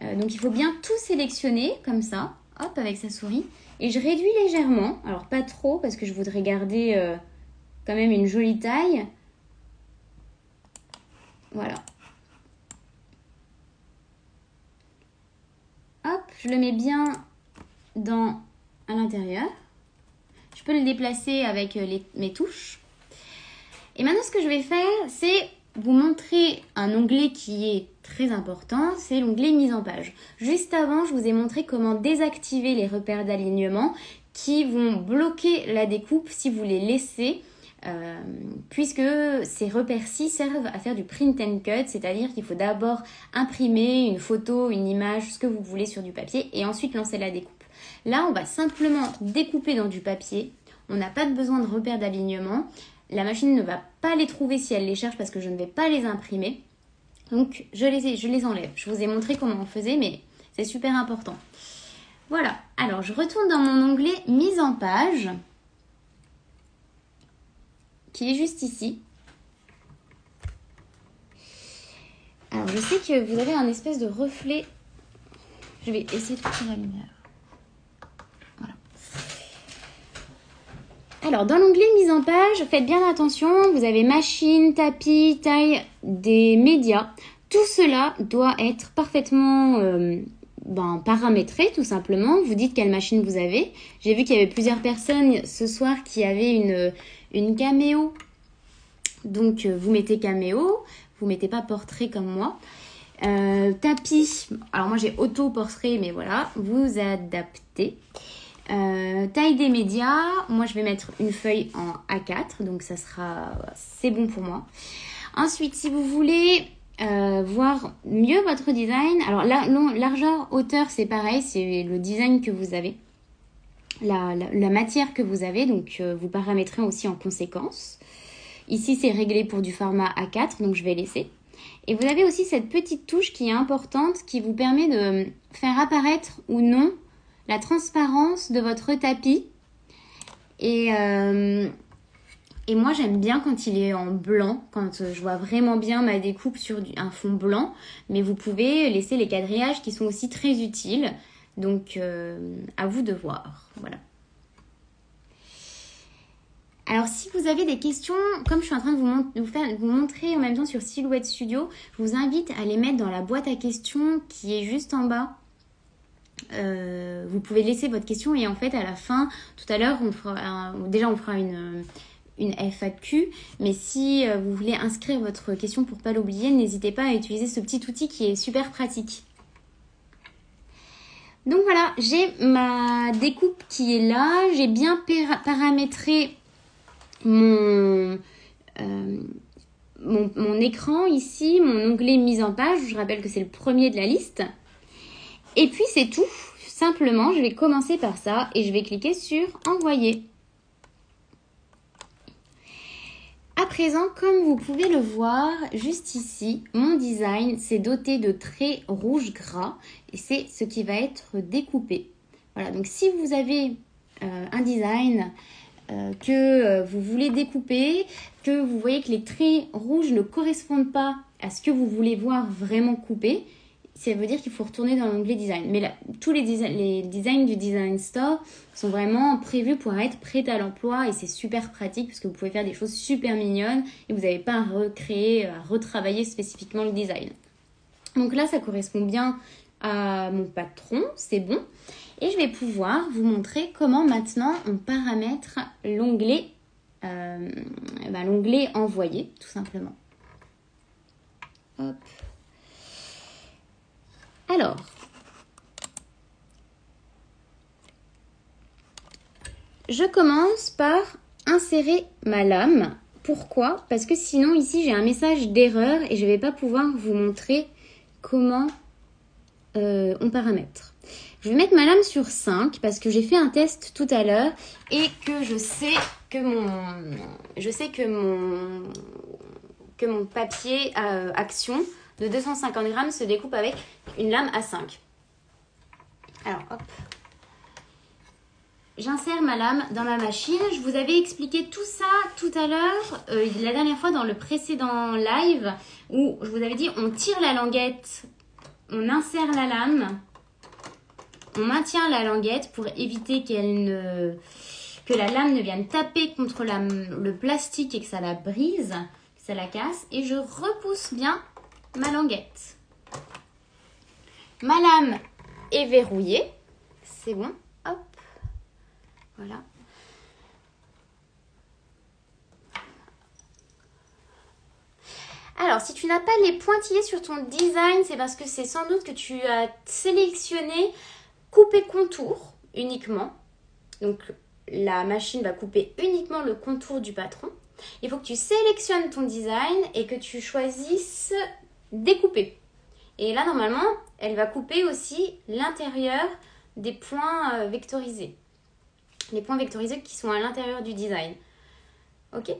Donc il faut bien tout sélectionner comme ça, hop, avec sa souris. Et je réduis légèrement, alors pas trop parce que je voudrais garder quand même une jolie taille. Voilà. Hop, je le mets bien à l'intérieur. Je peux le déplacer avec mes touches. Et maintenant, ce que je vais faire, c'est vous montrer un onglet qui est très important. C'est l'onglet mise en page. Juste avant, je vous ai montré comment désactiver les repères d'alignement qui vont bloquer la découpe si vous les laissez. Puisque ces repères-ci servent à faire du print and cut, c'est-à-dire qu'il faut d'abord imprimer une photo, une image, ce que vous voulez sur du papier et ensuite lancer la découpe. Là, on va simplement découper dans du papier. On n'a pas besoin de repères d'alignement. La machine ne va pas les trouver si elle les cherche parce que je ne vais pas les imprimer. Donc, je les enlève. Je vous ai montré comment on faisait, mais c'est super important. Voilà. Alors, je retourne dans mon onglet mise en page, qui est juste ici. Alors, je sais que vous avez un espèce de reflet. Je vais essayer de couper la lumière. Voilà. Alors, dans l'onglet mise en page, faites bien attention. Vous avez machine, tapis, taille des médias. Tout cela doit être parfaitement paramétré, tout simplement. Vous dites quelle machine vous avez. J'ai vu qu'il y avait plusieurs personnes ce soir qui avaient une Cameo. Donc, vous mettez Cameo. Vous mettez pas portrait comme moi. Tapis. Alors, moi, j'ai auto-portrait, mais voilà. Vous adaptez. Taille des médias. Moi, je vais mettre une feuille en A4. Donc, c'est bon pour moi. Ensuite, si vous voulez voir mieux votre design, alors là, largeur, hauteur, c'est pareil, c'est le design que vous avez, la matière que vous avez, donc vous paramétrez aussi en conséquence. Ici, c'est réglé pour du format A4, donc je vais laisser. Et vous avez aussi cette petite touche qui est importante, qui vous permet de faire apparaître ou non la transparence de votre tapis. Et moi, j'aime bien quand il est en blanc, quand je vois vraiment bien ma découpe sur un fond blanc. Mais vous pouvez laisser les quadrillages qui sont aussi très utiles. Donc, à vous de voir. Voilà. Alors, si vous avez des questions, comme je suis en train de vous montrer en même temps sur Silhouette Studio, je vous invite à les mettre dans la boîte à questions qui est juste en bas. Vous pouvez laisser votre question et en fait, à la fin, tout à l'heure, on fera une FAQ. Mais si vous voulez inscrire votre question pour ne pas l'oublier, n'hésitez pas à utiliser ce petit outil qui est super pratique. Donc voilà, j'ai ma découpe qui est là. J'ai bien paramétré mon écran ici, mon onglet mise en page. Je rappelle que c'est le premier de la liste. Et puis c'est tout. Simplement, je vais commencer par ça et je vais cliquer sur envoyer. À présent, comme vous pouvez le voir, juste ici, mon design s'est doté de traits rouge gras et c'est ce qui va être découpé. Voilà, donc si vous avez un design que vous voulez découper, que vous voyez que les traits rouges ne correspondent pas à ce que vous voulez voir vraiment coupé, ça veut dire qu'il faut retourner dans l'onglet design. Mais là, tous les designs du Design Store sont vraiment prévus pour être prêts à l'emploi et c'est super pratique parce que vous pouvez faire des choses super mignonnes et vous n'avez pas à recréer, à retravailler spécifiquement le design. Donc là, ça correspond bien à mon patron, c'est bon. Et je vais pouvoir vous montrer comment maintenant on paramètre l'onglet envoyer, tout simplement. Hop. Alors, je commence par insérer ma lame. Pourquoi? Parce que sinon ici j'ai un message d'erreur et je ne vais pas pouvoir vous montrer comment on paramètre. Je vais mettre ma lame sur 5 parce que j'ai fait un test tout à l'heure et que je sais que mon papier Action de 250 grammes se découpe avec une lame A5. Alors, hop. J'insère ma lame dans ma machine. Je vous avais expliqué tout ça tout à l'heure, la dernière fois dans le précédent live, où je vous avais dit on tire la languette, on insère la lame, on maintient la languette pour éviter que la lame ne vienne taper contre le plastique et que ça la brise, que ça la casse. Et je repousse bien ma languette. Ma lame est verrouillée. C'est bon. Hop. Voilà. Alors, si tu n'as pas les pointillés sur ton design, c'est parce que c'est sans doute que tu as sélectionné couper contour uniquement. Donc, la machine va couper uniquement le contour du patron. Il faut que tu sélectionnes ton design et que tu choisisses découper. Et là, normalement, elle va couper aussi l'intérieur des points vectorisés. Les points vectorisés qui sont à l'intérieur du design. Ok ?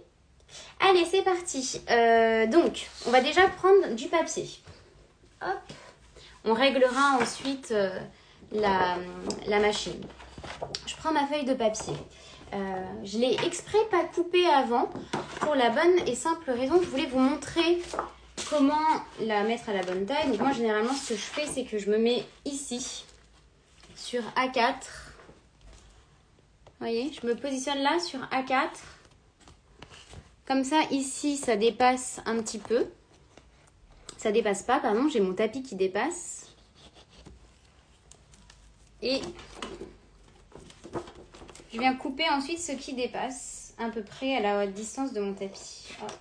Allez, c'est parti. Donc, on va déjà prendre du papier. Hop. On réglera ensuite la machine. Je prends ma feuille de papier. Je l'ai exprès pas coupée avant pour la bonne et simple raison que je voulais vous montrer comment la mettre à la bonne taille. Donc moi, généralement, ce que je fais, c'est que je me mets ici, sur A4. Vous voyez, je me positionne là sur A4. Comme ça, ici, ça dépasse un petit peu. Ça dépasse pas, pardon, j'ai mon tapis qui dépasse. Et je viens couper ensuite ce qui dépasse, à peu près à la distance de mon tapis. Hop.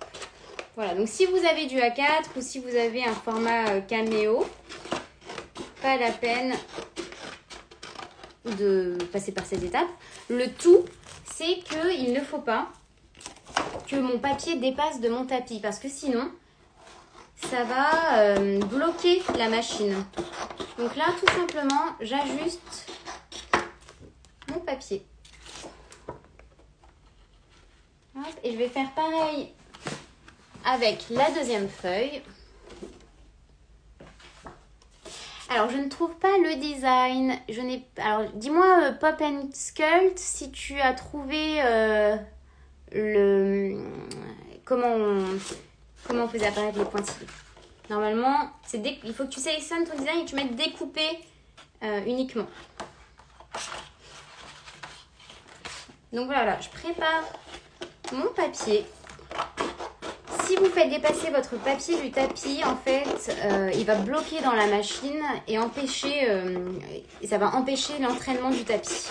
Voilà, donc si vous avez du A4 ou si vous avez un format Cameo, pas la peine de passer par cette étape. Le tout, c'est qu'il ne faut pas que mon papier dépasse de mon tapis parce que sinon, ça va bloquer la machine. Donc là, tout simplement, j'ajuste mon papier. Hop, et je vais faire pareil avec la deuxième feuille. Alors, je ne trouve pas le design. Alors, dis-moi, Pop and Sculpt, si tu as trouvé comment on faisait apparaître les pointillés. Normalement, il faut que tu sélectionnes ton design et tu mettes découper uniquement. Donc voilà, je prépare mon papier. Si vous faites dépasser votre papier du tapis, en fait, il va bloquer dans la machine et ça va empêcher l'entraînement du tapis.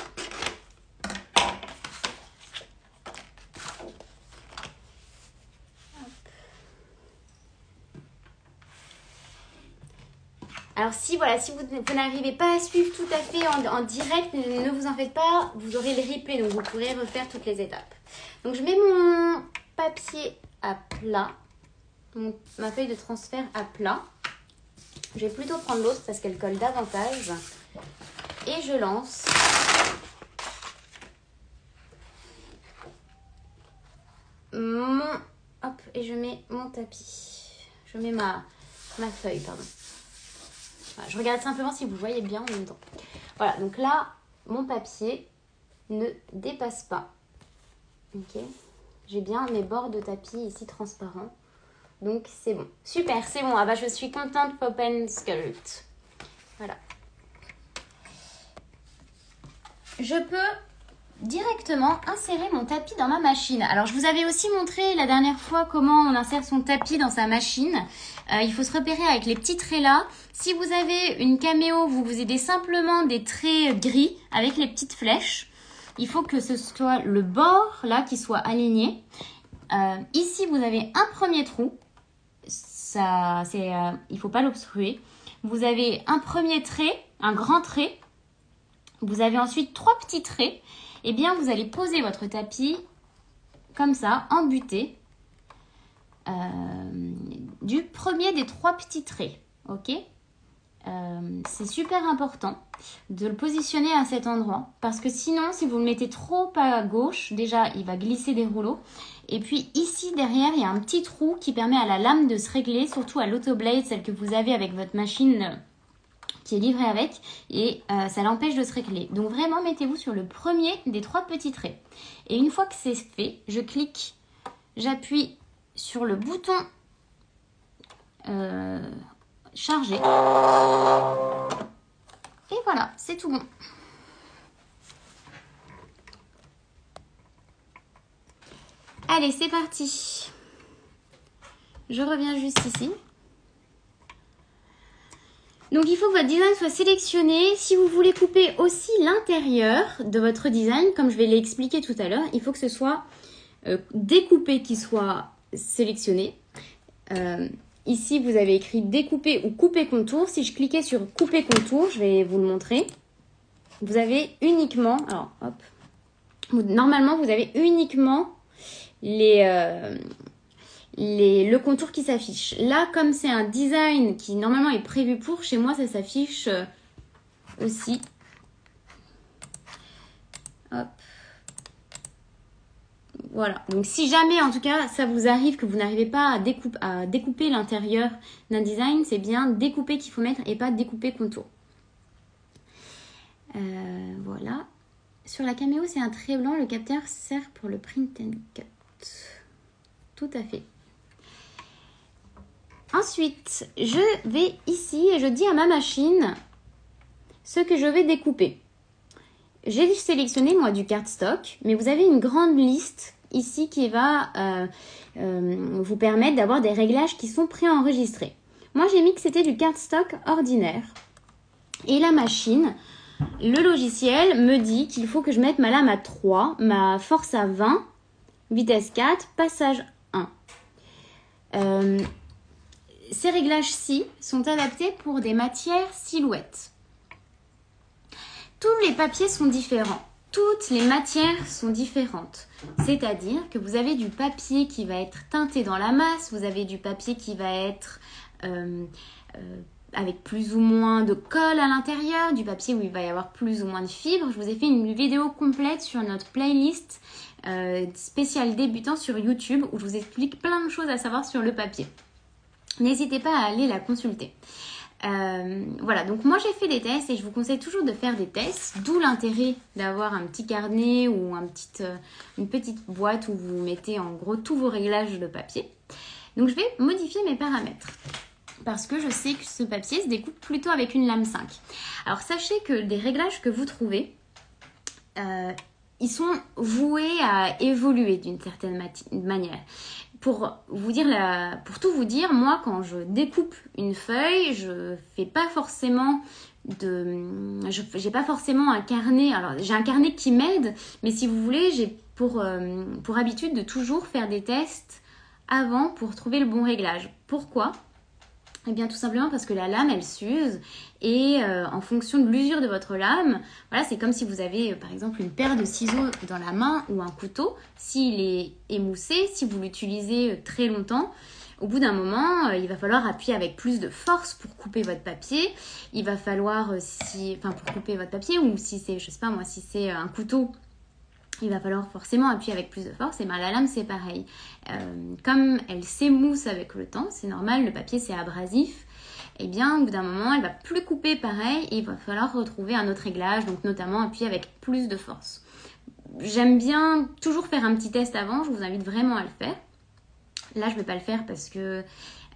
Alors si vous n'arrivez pas à suivre tout à fait en direct, ne vous en faites pas, vous aurez le replay, donc vous pourrez refaire toutes les étapes. Donc je mets mon papier à plat, ma feuille de transfert à plat. Je vais plutôt prendre l'autre parce qu'elle colle davantage. Et je lance. Hop, et je mets mon tapis. Je mets ma feuille, pardon. Voilà, je regarde simplement si vous voyez bien en même temps. Voilà, donc là, mon papier ne dépasse pas. Ok. J'ai bien mes bords de tapis ici transparents. Donc c'est bon. Super, c'est bon. Ah bah je suis contente, Pop and Sculpt. Voilà. Je peux directement insérer mon tapis dans ma machine. Alors je vous avais aussi montré la dernière fois comment on insère son tapis dans sa machine. Il faut se repérer avec les petits traits là. Si vous avez une caméo, vous aidez simplement des traits gris avec les petites flèches. Il faut que ce soit le bord là qui soit aligné. Ici vous avez un premier trou. Il ne faut pas l'obstruer. Vous avez un premier trait, un grand trait. Vous avez ensuite 3 petits traits. Eh bien, vous allez poser votre tapis comme ça, embuté, du premier des 3 petits traits. Ok ? C'est super important de le positionner à cet endroit parce que sinon, si vous le mettez trop à gauche, déjà, il va glisser des rouleaux. Et puis ici, derrière, il y a un petit trou qui permet à la lame de se régler, surtout à l'autoblade, celle que vous avez avec votre machine qui est livrée avec, et ça l'empêche de se régler. Donc vraiment, mettez-vous sur le premier des 3 petits traits. Et une fois que c'est fait, je clique, j'appuie sur le bouton charger. Et voilà, c'est tout bon. Allez, c'est parti. Je reviens juste ici. Donc, il faut que votre design soit sélectionné. Si vous voulez couper aussi l'intérieur de votre design, comme je vais l'expliquer tout à l'heure, il faut que ce soit découpé qui soit sélectionné. Ici, vous avez écrit découper ou couper contour. Si je cliquais sur couper contour, je vais vous le montrer. Vous avez uniquement... Alors, hop. Normalement, vous avez uniquement le contour qui s'affiche. Là, comme c'est un design qui normalement est prévu pour, chez moi, ça s'affiche aussi. Hop. Voilà. Donc, si jamais, en tout cas, ça vous arrive que vous n'arrivez pas à découper l'intérieur d'un design, c'est bien découper qu'il faut mettre et pas découper contour. Voilà. Sur la caméo, c'est un trait blanc. Le capteur sert pour le print and cut. Tout à fait. Ensuite, je vais ici et je dis à ma machine ce que je vais découper. J'ai sélectionné moi du cardstock, mais vous avez une grande liste ici qui va vous permettre d'avoir des réglages qui sont préenregistrés. Moi, j'ai mis que c'était du cardstock ordinaire. Et la machine, le logiciel me dit qu'il faut que je mette ma lame à 3, ma force à 20, vitesse 4, passage 1. Ces réglages-ci sont adaptés pour des matières silhouettes. Tous les papiers sont différents. toutes les matières sont différentes. C'est-à-dire que vous avez du papier qui va être teinté dans la masse, vous avez du papier qui va être avec plus ou moins de colle à l'intérieur, du papier où il va y avoir plus ou moins de fibres. Je vous ai fait une vidéo complète sur notre playlist spéciale débutant sur YouTube où je vous explique plein de choses à savoir sur le papier. N'hésitez pas à aller la consulter. Voilà, donc moi j'ai fait des tests et je vous conseille toujours de faire des tests, d'où l'intérêt d'avoir un petit carnet ou une petite boîte où vous mettez en gros tous vos réglages de papier. Donc je vais modifier mes paramètres parce que je sais que ce papier se découpe plutôt avec une lame 5. Alors sachez que des réglages que vous trouvez, ils sont voués à évoluer d'une certaine manière. Pour tout vous dire, moi quand je découpe une feuille, j'ai pas forcément un carnet. Alors j'ai un carnet qui m'aide, mais si vous voulez, j'ai pour habitude de toujours faire des tests avant pour trouver le bon réglage. Pourquoi ? Eh bien tout simplement parce que la lame elle s'use et en fonction de l'usure de votre lame, voilà, c'est comme si vous avez par exemple une paire de ciseaux dans la main ou un couteau. S'il est émoussé, si vous l'utilisez très longtemps, au bout d'un moment, il va falloir appuyer avec plus de force pour couper votre papier. Il va falloir, pour couper votre papier, ou si c'est, je sais pas moi, si c'est un couteau, il va falloir forcément appuyer avec plus de force. Et bien la lame c'est pareil. Comme elle s'émousse avec le temps, c'est normal, le papier c'est abrasif. Et bien au bout d'un moment elle va plus couper pareil et il va falloir retrouver un autre réglage, donc notamment appuyer avec plus de force. J'aime bien toujours faire un petit test avant, je vous invite vraiment à le faire. Là je ne vais pas le faire parce que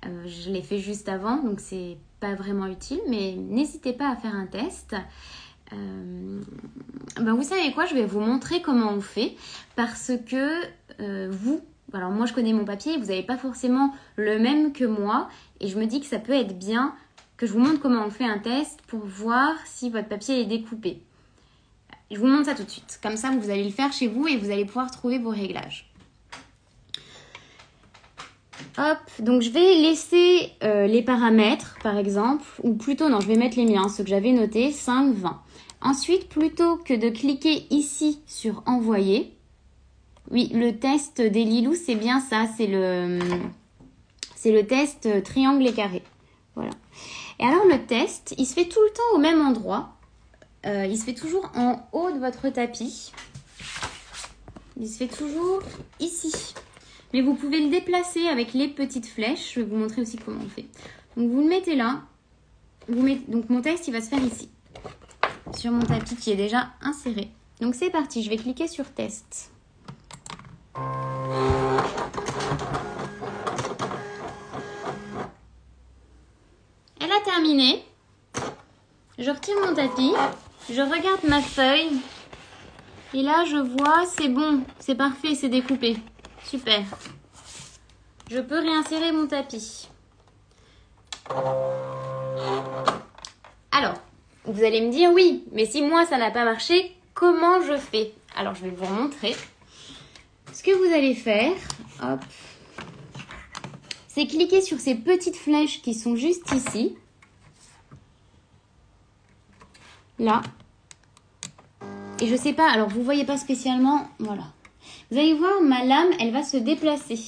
je l'ai fait juste avant, donc c'est pas vraiment utile, mais n'hésitez pas à faire un test. Vous savez quoi, je vais vous montrer comment on fait parce que alors moi je connais mon papier, vous n'avez pas forcément le même que moi et je me dis que ça peut être bien que je vous montre comment on fait un test pour voir si votre papier est découpé. Je vous montre ça tout de suite, comme ça vous allez le faire chez vous et vous allez pouvoir trouver vos réglages. Hop, donc je vais laisser les paramètres par exemple, ou plutôt non, je vais mettre les miens, ceux que j'avais notés, 5, 20. Ensuite, plutôt que de cliquer ici sur envoyer, oui, le test des Lilou, c'est bien ça, c'est le test triangle et carré. Voilà. Et alors le test, il se fait tout le temps au même endroit. Il se fait toujours en haut de votre tapis. Il se fait toujours ici. Mais vous pouvez le déplacer avec les petites flèches. Je vais vous montrer aussi comment on fait. Donc vous le mettez là. Donc mon test, il va se faire ici. Sur mon tapis qui est déjà inséré. Donc c'est parti, je vais cliquer sur test. Elle a terminé. Je retire mon tapis. Je regarde ma feuille. Et là je vois, c'est bon, c'est parfait, c'est découpé. Super. Je peux réinsérer mon tapis. Alors, vous allez me dire, oui, mais si moi ça n'a pas marché, comment je fais? Alors, je vais vous montrer. Ce que vous allez faire, hop, c'est cliquer sur ces petites flèches qui sont juste ici. Là. Et je sais pas, alors vous voyez pas spécialement, voilà. Vous allez voir, ma lame, elle va se déplacer.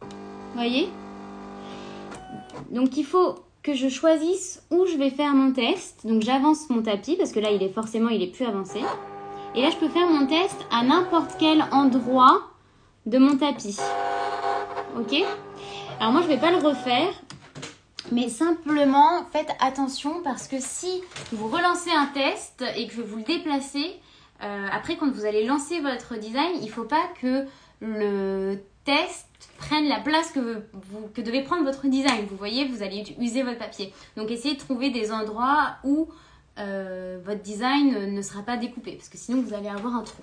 Vous voyez? Donc, il faut que je choisisse où je vais faire mon test. Donc j'avance mon tapis parce que là il est plus avancé. Et là je peux faire mon test à n'importe quel endroit de mon tapis. Ok? Alors moi je vais pas le refaire, mais simplement faites attention parce que si vous relancez un test et que vous le déplacez, après quand vous allez lancer votre design, il faut pas que le test prenne la place que devait prendre votre design. Vous voyez, vous allez user votre papier. Donc essayez de trouver des endroits où votre design ne sera pas découpé parce que sinon vous allez avoir un trou.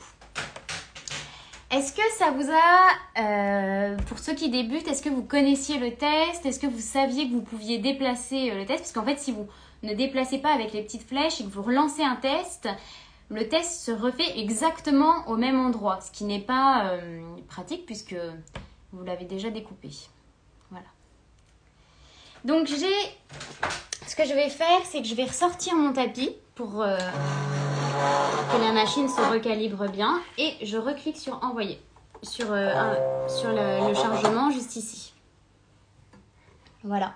Est-ce que ça vous a, pour ceux qui débutent, est-ce que vous connaissiez le test? Est-ce que vous saviez que vous pouviez déplacer le test? Parce qu'en fait, si vous ne déplacez pas avec les petites flèches et que vous relancez un test, le test se refait exactement au même endroit, ce qui n'est pas pratique puisque vous l'avez déjà découpé. Voilà. Donc ce que je vais faire, c'est que je vais ressortir mon tapis pour que la machine se recalibre bien. Et je reclique sur envoyer, sur le chargement juste ici. Voilà.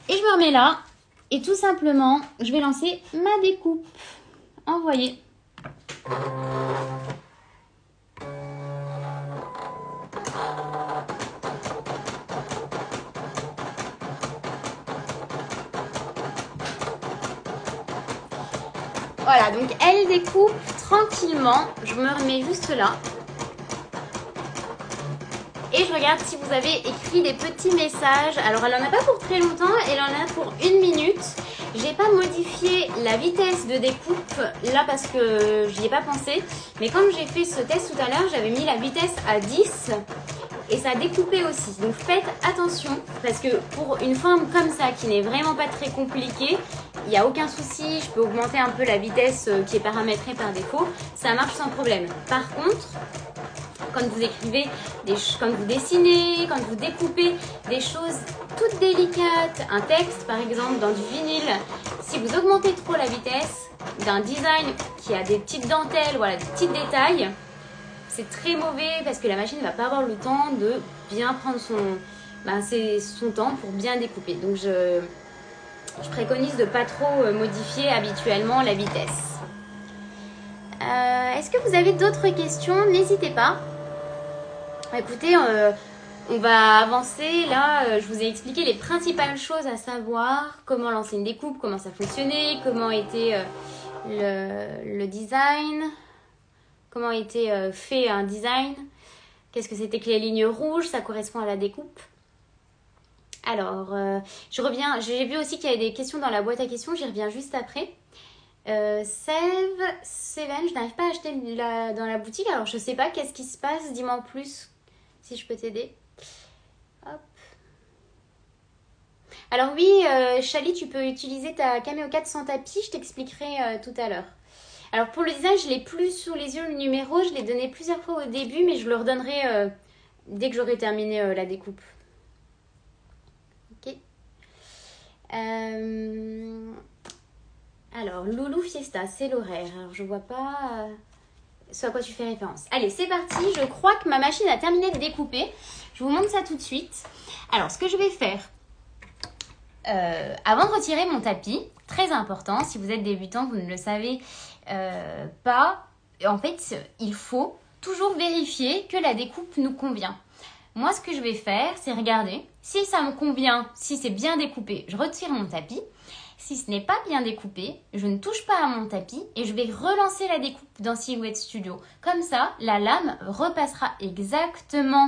Et je me remets là. Et tout simplement, je vais lancer ma découpe. Envoyer. Voilà, donc elle découpe tranquillement. Je me remets juste là. Et je regarde si vous avez écrit des petits messages. Alors, elle en a pas pour très longtemps, elle en a pour 1 minute. J'ai pas modifié la vitesse de découpe là parce que j'y ai pas pensé. Mais comme j'ai fait ce test tout à l'heure, j'avais mis la vitesse à 10 et ça a découpé aussi. Donc faites attention parce que pour une forme comme ça qui n'est vraiment pas très compliquée, il n'y a aucun souci. Je peux augmenter un peu la vitesse qui est paramétrée par défaut. Ça marche sans problème. Par contre, quand vous écrivez, quand vous dessinez, quand vous découpez des choses toutes délicates, un texte par exemple dans du vinyle, si vous augmentez trop la vitesse d'un design qui a des petites dentelles, voilà, des petits détails, c'est très mauvais parce que la machine ne va pas avoir le temps de bien prendre son temps pour bien découper. Donc je préconise de ne pas trop modifier habituellement la vitesse. Est-ce que vous avez d'autres questions? N'hésitez pas. Écoutez, on va avancer. Là, je vous ai expliqué les principales choses à savoir. Comment lancer une découpe, comment ça fonctionnait, comment était le design, comment était fait un design, qu'est-ce que c'était que les lignes rouges, ça correspond à la découpe. Alors, je reviens. J'ai vu aussi qu'il y avait des questions dans la boîte à questions, j'y reviens juste après. Seven, je n'arrive pas à acheter dans la boutique, alors je sais pas qu'est-ce qui se passe, dis-moi en plus si je peux t'aider. Hop. Alors oui, Chali, tu peux utiliser ta Cameo 4 sans tapis, je t'expliquerai tout à l'heure. Alors pour le design, je l'ai plus sous les yeux le numéro, je l'ai donné plusieurs fois au début, mais je le redonnerai dès que j'aurai terminé la découpe. Ok. Alors, Loulou Fiesta, c'est l'horaire. Alors, je vois pas ce à quoi tu fais référence. Allez, c'est parti. Je crois que ma machine a terminé de découper. Je vous montre ça tout de suite. Alors, ce que je vais faire, avant de retirer mon tapis, très important, si vous êtes débutant, vous ne le savez pas. En fait, il faut toujours vérifier que la découpe nous convient. Moi, ce que je vais faire, c'est regarder. Si ça me convient, si c'est bien découpé, je retire mon tapis. Si ce n'est pas bien découpé, je ne touche pas à mon tapis et je vais relancer la découpe dans Silhouette Studio. Comme ça, la lame repassera exactement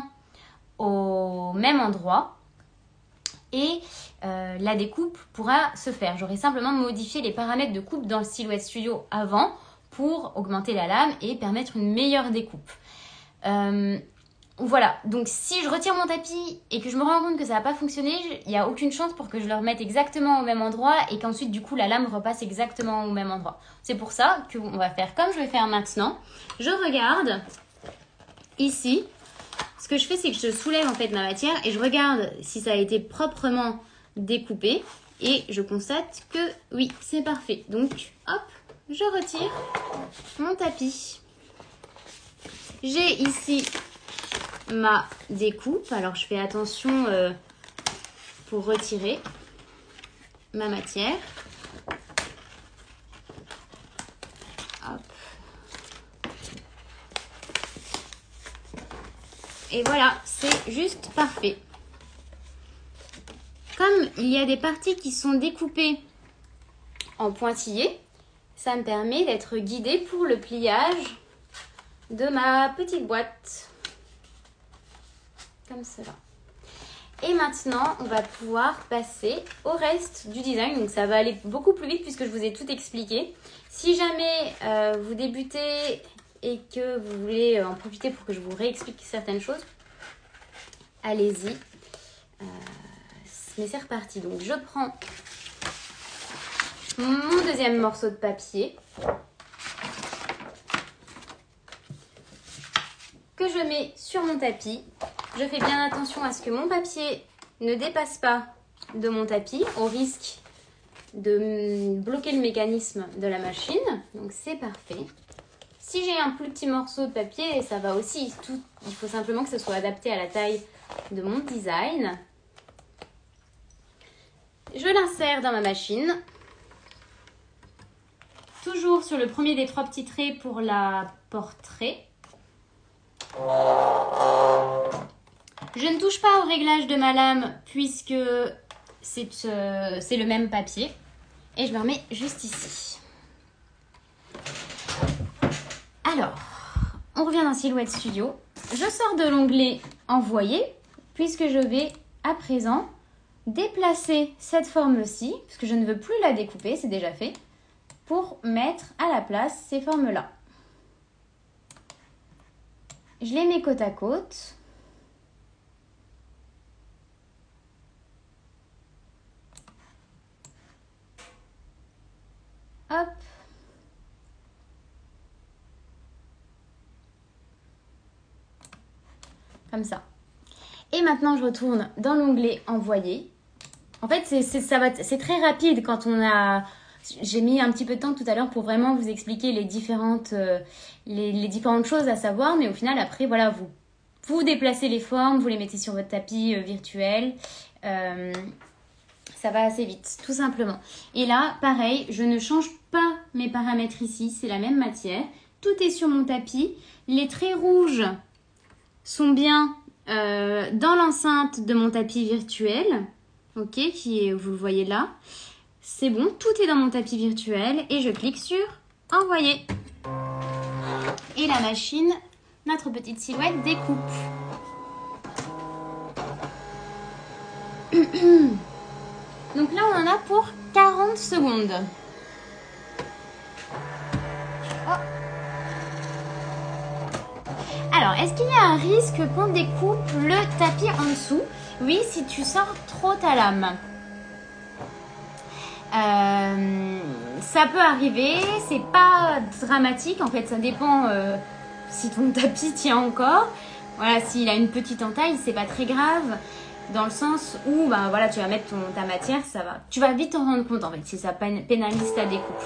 au même endroit et la découpe pourra se faire. J'aurai simplement modifié les paramètres de coupe dans le Silhouette Studio avant pour augmenter la lame et permettre une meilleure découpe. Voilà, donc si je retire mon tapis et que je me rends compte que ça n'a pas fonctionné, il n'y a aucune chance pour que je le remette exactement au même endroit et qu'ensuite du coup la lame repasse exactement au même endroit. C'est pour ça qu'on va faire comme je vais faire maintenant. Je regarde ici, ce que je fais c'est que je soulève en fait ma matière et je regarde si ça a été proprement découpé et je constate que oui, c'est parfait. Donc hop, je retire mon tapis. J'ai ici ma découpe, alors je fais attention pour retirer ma matière. Hop. Et voilà, c'est juste parfait. Comme il y a des parties qui sont découpées en pointillés, ça me permet d'être guidée pour le pliage de ma petite boîte. Comme cela. Et maintenant, on va pouvoir passer au reste du design. Donc ça va aller beaucoup plus vite puisque je vous ai tout expliqué. Si jamais vous débutez et que vous voulez en profiter pour que je vous réexplique certaines choses, allez-y. Mais c'est reparti. Donc je prends mon deuxième morceau de papier que je mets sur mon tapis. Je fais bien attention à ce que mon papier ne dépasse pas de mon tapis, au risque de bloquer le mécanisme de la machine. Donc c'est parfait. Si j'ai un plus petit morceau de papier, ça va aussi. Il faut simplement que ce soit adapté à la taille de mon design. Je l'insère dans ma machine. Toujours sur le premier des 3 petits traits pour la portrait. Je ne touche pas au réglage de ma lame puisque c'est le même papier. Et je me remets juste ici. Alors, on revient dans Silhouette Studio. Je sors de l'onglet Envoyer puisque je vais à présent déplacer cette forme-ci, parce que je ne veux plus la découper, c'est déjà fait, pour mettre à la place ces formes-là. Je les mets côte à côte. Hop. Comme ça. Et maintenant, je retourne dans l'onglet Envoyer. En fait, c'est très rapide quand on a... J'ai mis un petit peu de temps tout à l'heure pour vraiment vous expliquer les différentes choses à savoir. Mais au final, après, voilà, vous déplacez les formes, vous les mettez sur votre tapis virtuel. Ça va assez vite, tout simplement. Et là, pareil, je ne change pas mes paramètres ici. C'est la même matière. Tout est sur mon tapis. Les traits rouges sont bien dans l'enceinte de mon tapis virtuel. Ok, vous le voyez là. C'est bon, tout est dans mon tapis virtuel. Et je clique sur Envoyer. Et la machine, notre petite silhouette découpe. Donc là, on en a pour 40 secondes. Oh. Alors, est-ce qu'il y a un risque qu'on découpe le tapis en dessous? Oui, si tu sors trop ta lame. Ça peut arriver, c'est pas dramatique. En fait, ça dépend si ton tapis tient encore. Voilà, s'il a une petite entaille, c'est pas très grave. Dans le sens où bah, voilà, tu vas mettre ta matière, ça va. Tu vas vite t'en rendre compte en fait si ça pénalise ta découpe.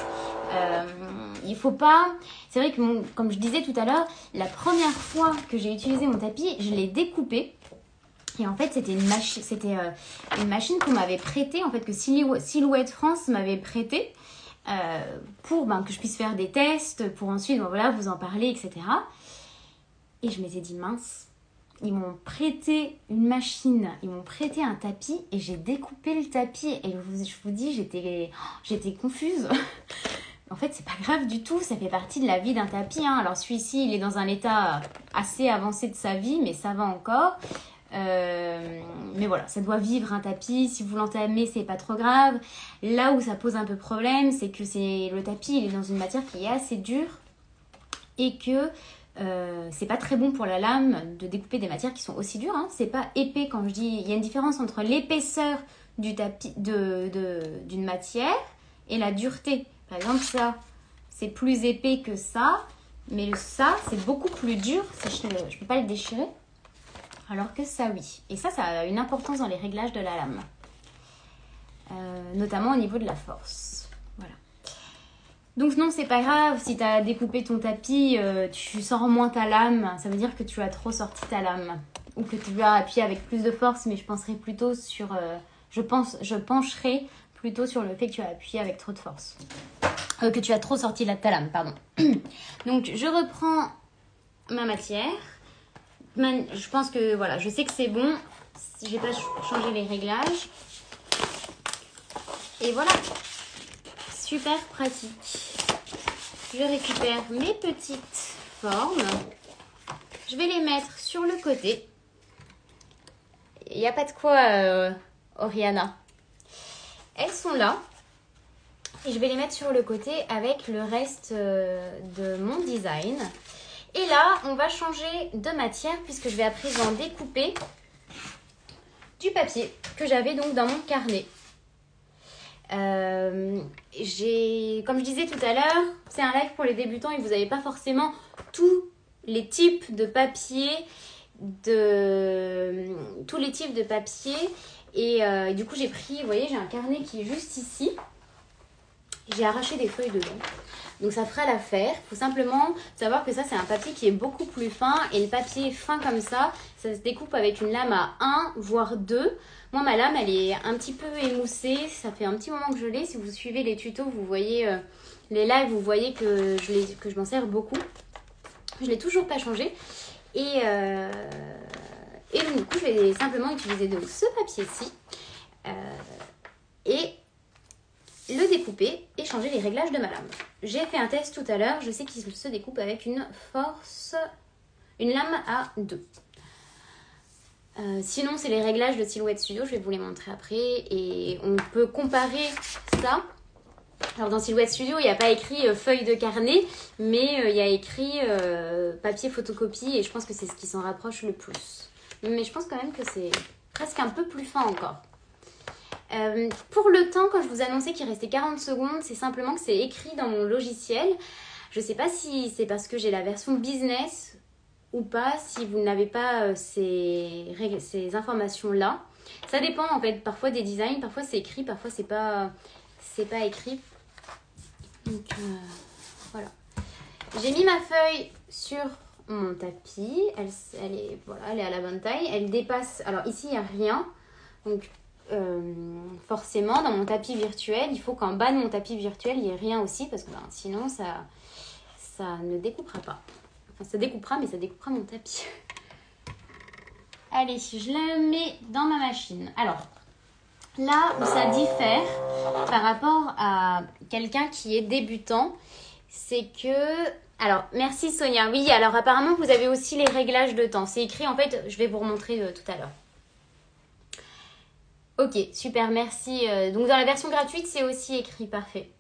Il faut pas. C'est vrai que comme je disais tout à l'heure, la première fois que j'ai utilisé mon tapis, je l'ai découpé. Et en fait, c'était une machine qu'on m'avait prêtée, en fait, que Silhouette France m'avait prêtée pour que je puisse faire des tests, pour ensuite voilà, vous en parler, etc. Et je m'étais dit, mince, ils m'ont prêté une machine, ils m'ont prêté un tapis et j'ai découpé le tapis. Et je vous dis, j'étais confuse. En fait, c'est pas grave du tout, ça fait partie de la vie d'un tapis. Hein. Alors celui-ci, il est dans un état assez avancé de sa vie, mais ça va encore. Mais voilà, ça doit vivre un tapis. Si vous l'entamez, c'est pas trop grave. Là où ça pose un peu problème, c'est que le tapis, il est dans une matière qui est assez dure et que c'est pas très bon pour la lame de découper des matières qui sont aussi dures. Hein. C'est pas épais quand je dis. Il y a une différence entre l'épaisseur du tapis d'une matière et la dureté. Par exemple, ça, c'est plus épais que ça, mais ça, c'est beaucoup plus dur. Je peux pas le déchirer. Alors que ça, oui. Et ça a une importance dans les réglages de la lame. Notamment au niveau de la force. Voilà. Donc non, c'est pas grave. Si tu as découpé ton tapis, tu sors moins ta lame. Ça veut dire que tu as trop sorti ta lame. Ou que tu as appuyé avec plus de force. Mais je penserai plutôt sur... je pencherai plutôt sur le fait que tu as appuyé avec trop de force. Que tu as trop sorti ta lame, pardon. Donc je reprends ma matière. Je pense que voilà, je sais que c'est bon. J'ai pas changé les réglages. Et voilà. Super pratique. Je récupère mes petites formes. Je vais les mettre sur le côté. Il n'y a pas de quoi, Oriana. Elles sont là. Et je vais les mettre sur le côté avec le reste de mon design. Et là, on va changer de matière puisque je vais à présent découper du papier que j'avais donc dans mon carnet. Comme je disais tout à l'heure, c'est un live pour les débutants et vous n'avez pas forcément tous les types de papier, tous les types de papier. Et du coup, j'ai pris, vous voyez, j'ai un carnet qui est juste ici. j'ai arraché des feuilles dedans. Donc ça fera l'affaire. Il faut simplement savoir que ça c'est un papier qui est beaucoup plus fin. Et le papier fin comme ça se découpe avec une lame à 1 voire 2. Moi ma lame elle est un petit peu émoussée. Ça fait un petit moment que je l'ai. Si vous suivez les tutos, vous voyez les lives, vous voyez que je m'en sers beaucoup. Je ne l'ai toujours pas changé. Et donc du coup je vais simplement utiliser donc ce papier-ci. Et le découper et changer les réglages de ma lame. J'ai fait un test tout à l'heure, je sais qu'il se découpe avec une lame à 2. Sinon, c'est les réglages de Silhouette Studio, je vais vous les montrer après. Et on peut comparer ça. Alors dans Silhouette Studio, il n'y a pas écrit feuille de carnet, mais il y a écrit papier photocopie et je pense que c'est ce qui s'en rapproche le plus. Mais je pense quand même que c'est presque un peu plus fin encore. Pour le temps, quand je vous annonçais qu'il restait 40 secondes, c'est simplement que c'est écrit dans mon logiciel. Je ne sais pas si c'est parce que j'ai la version business ou pas, si vous n'avez pas ces informations-là. Ça dépend en fait, parfois des designs, parfois c'est écrit, parfois c'est pas écrit. Donc voilà. J'ai mis ma feuille sur mon tapis. Elle est à la bonne taille. Elle dépasse. Alors ici, il n'y a rien. Donc forcément dans mon tapis virtuel il faut qu'en bas de mon tapis virtuel il n'y ait rien aussi parce que sinon ça ne découpera pas, enfin ça découpera mais ça découpera mon tapis. Allez, je la mets dans ma machine. Alors là où ça diffère par rapport à quelqu'un qui est débutant, c'est que alors merci Sonia, oui, alors apparemment vous avez aussi les réglages de temps, c'est écrit en fait, je vais vous remontrer tout à l'heure. Ok, super, merci. Donc dans la version gratuite, c'est aussi écrit, parfait.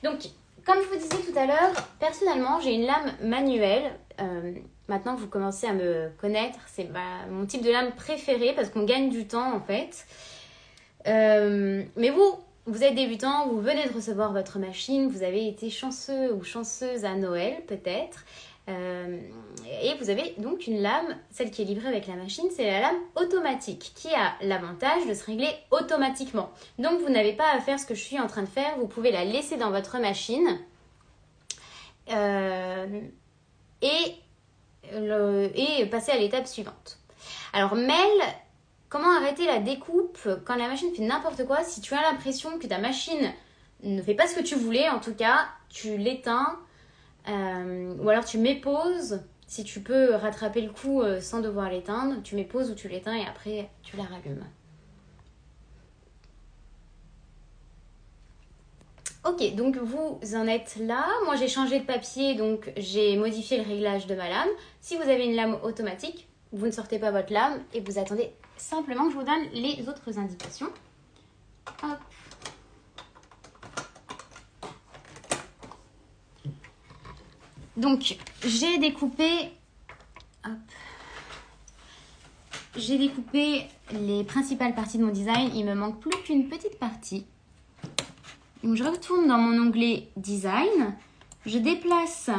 Donc, comme je vous disais tout à l'heure, personnellement, j'ai une lame manuelle. Maintenant, vous commencez à me connaître. C'est mon type de lame préféré parce qu'on gagne du temps, en fait. Mais vous êtes débutant, vous venez de recevoir votre machine, vous avez été chanceux ou chanceuse à Noël, peut-être. Et vous avez donc une lame, celle qui est livrée avec la machine, c'est la lame automatique qui a l'avantage de se régler automatiquement. Donc vous n'avez pas à faire ce que je suis en train de faire, vous pouvez la laisser dans votre machine et passer à l'étape suivante. Alors comment arrêter la découpe quand la machine fait n'importe quoi? Si tu as l'impression que ta machine ne fait pas ce que tu voulais, en tout cas, tu l'éteins. Ou alors tu mets pause, si tu peux rattraper le coup sans devoir l'éteindre, tu mets pause ou tu l'éteins et après tu la rallumes. Ok, donc vous en êtes là. Moi j'ai changé de papier, donc j'ai modifié le réglage de ma lame. Si vous avez une lame automatique, vous ne sortez pas votre lame et vous attendez simplement que je vous donne les autres indications. Hop. Donc, j'ai découpé les principales parties de mon design. Il me manque plus qu'une petite partie. Donc, je retourne dans mon onglet Design. Je déplace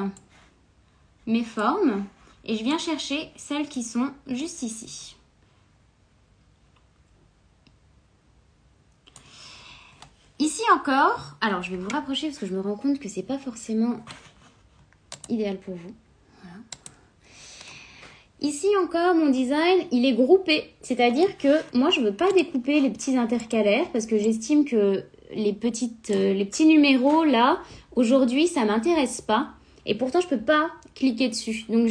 mes formes et je viens chercher celles qui sont juste ici. Ici encore, alors je vais vous rapprocher parce que je me rends compte que c'est pas forcément idéal pour vous. Voilà. Ici encore, mon design, il est groupé. C'est-à-dire que moi, je ne veux pas découper les petits intercalaires parce que j'estime que les petits numéros, là, aujourd'hui, ça ne m'intéresse pas. Et pourtant, je ne peux pas cliquer dessus. Donc,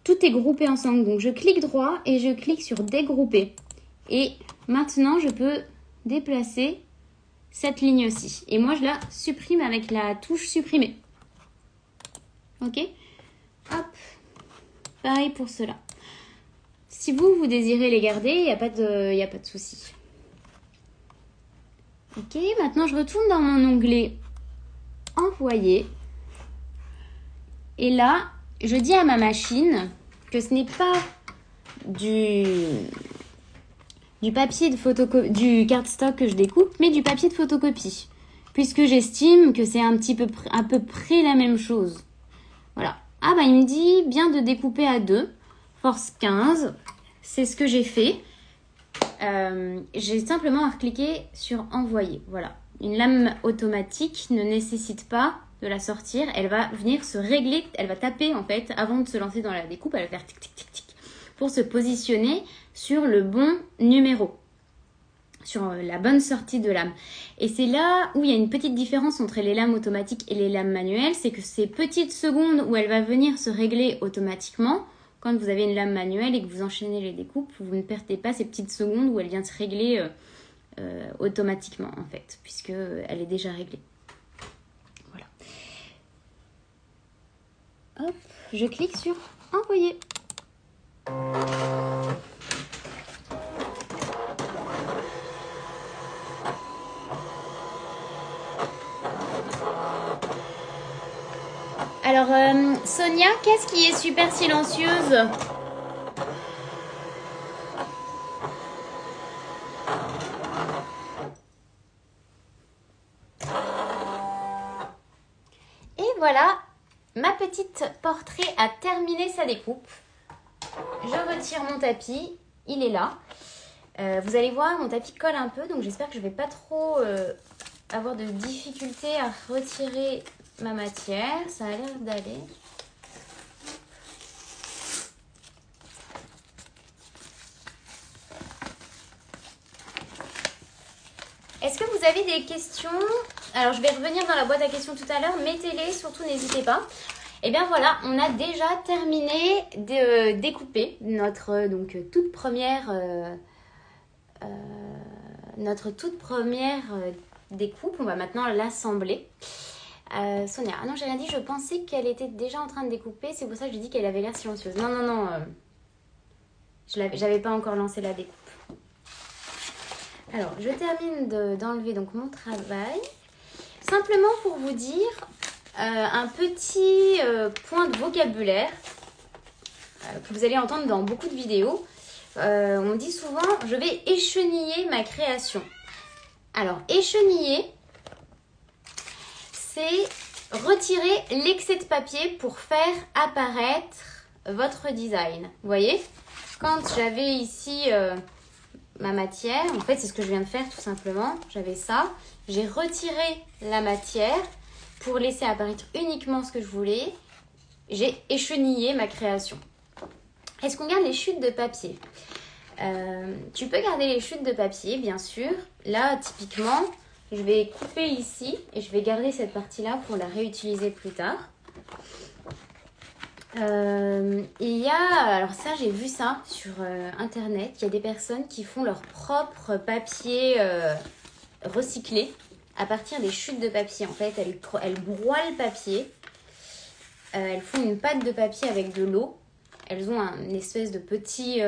tout est groupé ensemble. Donc, je clique droit et je clique sur dégrouper. Et maintenant, je peux déplacer cette ligne-ci. Et moi, je la supprime avec la touche supprimer. Ok, hop, pareil pour cela. Si vous désirez les garder, il n'y a pas de souci. Ok, maintenant je retourne dans mon onglet envoyer. Et là, je dis à ma machine que ce n'est pas du papier de photocopie, du cardstock que je découpe, mais du papier de photocopie. Puisque j'estime que c'est à peu près la même chose. Voilà. Ah bah il me dit bien de découper à 2, force 15, c'est ce que j'ai fait. J'ai simplement à cliquer sur envoyer, voilà. Une lame automatique ne nécessite pas de la sortir. Elle va venir se régler, elle va taper en fait avant de se lancer dans la découpe. Elle va faire tic tic tic tic pour se positionner sur le bon numéro, sur la bonne sortie de lame. Et c'est là où il y a une petite différence entre les lames automatiques et les lames manuelles, c'est que ces petites secondes où elle va venir se régler automatiquement, quand vous avez une lame manuelle et que vous enchaînez les découpes, vous ne perdez pas ces petites secondes où elle vient se régler automatiquement en fait, puisque elle est déjà réglée. Voilà. Hop, je clique sur envoyer. Alors, Sonia, qu'est-ce qui est super silencieuse? Et voilà, ma petite portrait a terminé sa découpe. Je retire mon tapis, il est là. Vous allez voir, mon tapis colle un peu, donc j'espère que je ne vais pas trop avoir de difficultés à retirer ma matière. Ça a l'air d'aller. Est-ce que vous avez des questions? Alors, je vais revenir dans la boîte à questions tout à l'heure. Mettez-les, surtout n'hésitez pas. Et bien voilà, on a déjà terminé de découper notre toute première découpe. On va maintenant l'assembler. Sonia, ah non, j'ai rien dit, je pensais qu'elle était déjà en train de découper. C'est pour ça que j'ai dit qu'elle avait l'air silencieuse. Non, non, non, j'avais pas encore lancé la découpe. Alors, je termine d'enlever donc mon travail. Simplement pour vous dire un petit point de vocabulaire que vous allez entendre dans beaucoup de vidéos. On dit souvent, je vais écheniller ma création. Alors, écheniller, c'est retirer l'excès de papier pour faire apparaître votre design. Vous voyez, quand j'avais ici ma matière, en fait c'est ce que je viens de faire tout simplement, j'avais ça, j'ai retiré la matière pour laisser apparaître uniquement ce que je voulais, j'ai échenillé ma création. Est-ce qu'on garde les chutes de papier? Tu peux garder les chutes de papier bien sûr, là typiquement je vais couper ici et je vais garder cette partie là pour la réutiliser plus tard. Il y a, alors ça j'ai vu ça sur internet, il y a des personnes qui font leur propre papier recyclé à partir des chutes de papier. En fait, elles broient le papier, elles font une pâte de papier avec de l'eau, elles ont une espèce de petit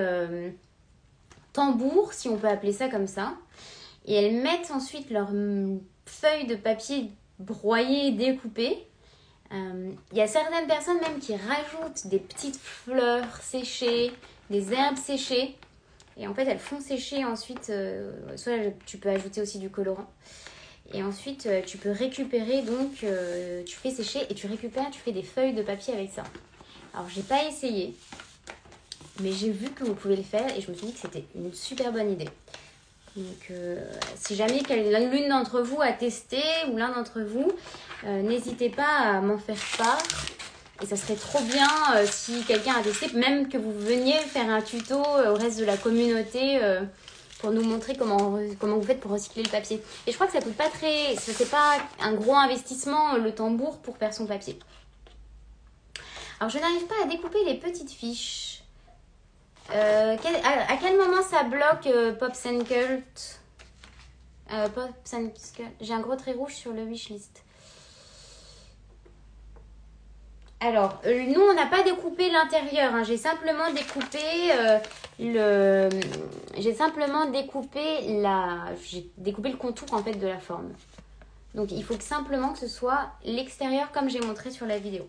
tambour, si on peut appeler ça comme ça, et elles mettent ensuite leurs feuilles de papier broyées et découpées. Il y a certaines personnes même qui rajoutent des petites fleurs séchées, des herbes séchées. Et en fait, elles font sécher ensuite. Soit tu peux ajouter aussi du colorant. Et ensuite, tu peux récupérer. Donc, tu fais sécher et tu récupères, tu fais des feuilles de papier avec ça. Alors, j'ai pas essayé. Mais j'ai vu que vous pouvez le faire. Et je me suis dit que c'était une super bonne idée. Donc, si jamais l'une d'entre vous a testé ou l'un d'entre vous, n'hésitez pas à m'en faire part. Et ça serait trop bien si quelqu'un a testé, même que vous veniez faire un tuto au reste de la communauté pour nous montrer comment vous faites pour recycler le papier. Et je crois que ça coûte pas c'est pas un gros investissement le tambour pour faire son papier. Alors, je n'arrive pas à découper les petites fiches. À quel moment ça bloque Popsicle? J'ai un gros trait rouge sur le wishlist. Alors, nous on n'a pas découpé l'intérieur, hein. J'ai simplement découpé le contour en fait de la forme. Donc il faut simplement que ce soit l'extérieur comme j'ai montré sur la vidéo.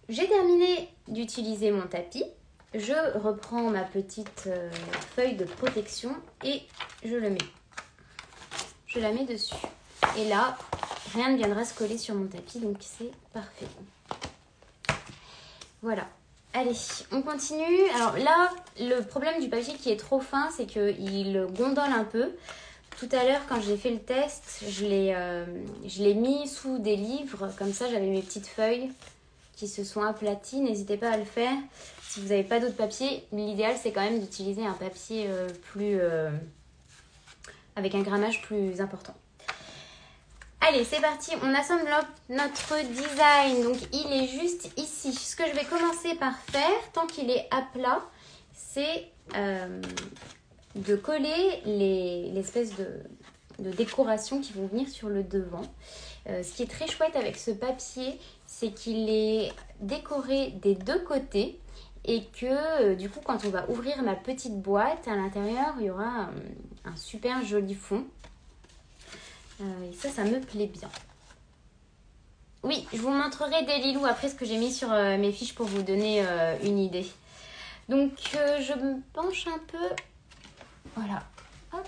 J'ai terminé d'utiliser mon tapis. Je reprends ma petite feuille de protection et je la mets dessus. Et là, rien ne viendra se coller sur mon tapis, donc c'est parfait. Voilà. Allez, on continue. Alors là, le problème du papier qui est trop fin, c'est qu'il gondole un peu. tout à l'heure, quand j'ai fait le test, je l'ai mis sous des livres. Comme ça, j'avais mes petites feuilles qui se sont aplaties. N'hésitez pas à le faire. Si vous n'avez pas d'autre papier, l'idéal, c'est quand même d'utiliser un papier avec un grammage plus important. Allez, c'est parti. On assemble notre design. Donc, il est juste ici. Ce que je vais commencer par faire, tant qu'il est à plat, c'est de coller l'espèce de décoration qui vont venir sur le devant. Ce qui est très chouette avec ce papier, c'est qu'il est décoré des deux côtés et que du coup, quand on va ouvrir ma petite boîte, à l'intérieur, il y aura un super joli fond. Et ça me plaît bien. Oui, je vous montrerai des lilous après ce que j'ai mis sur mes fiches pour vous donner une idée. Donc, je me penche un peu. Voilà. Hop.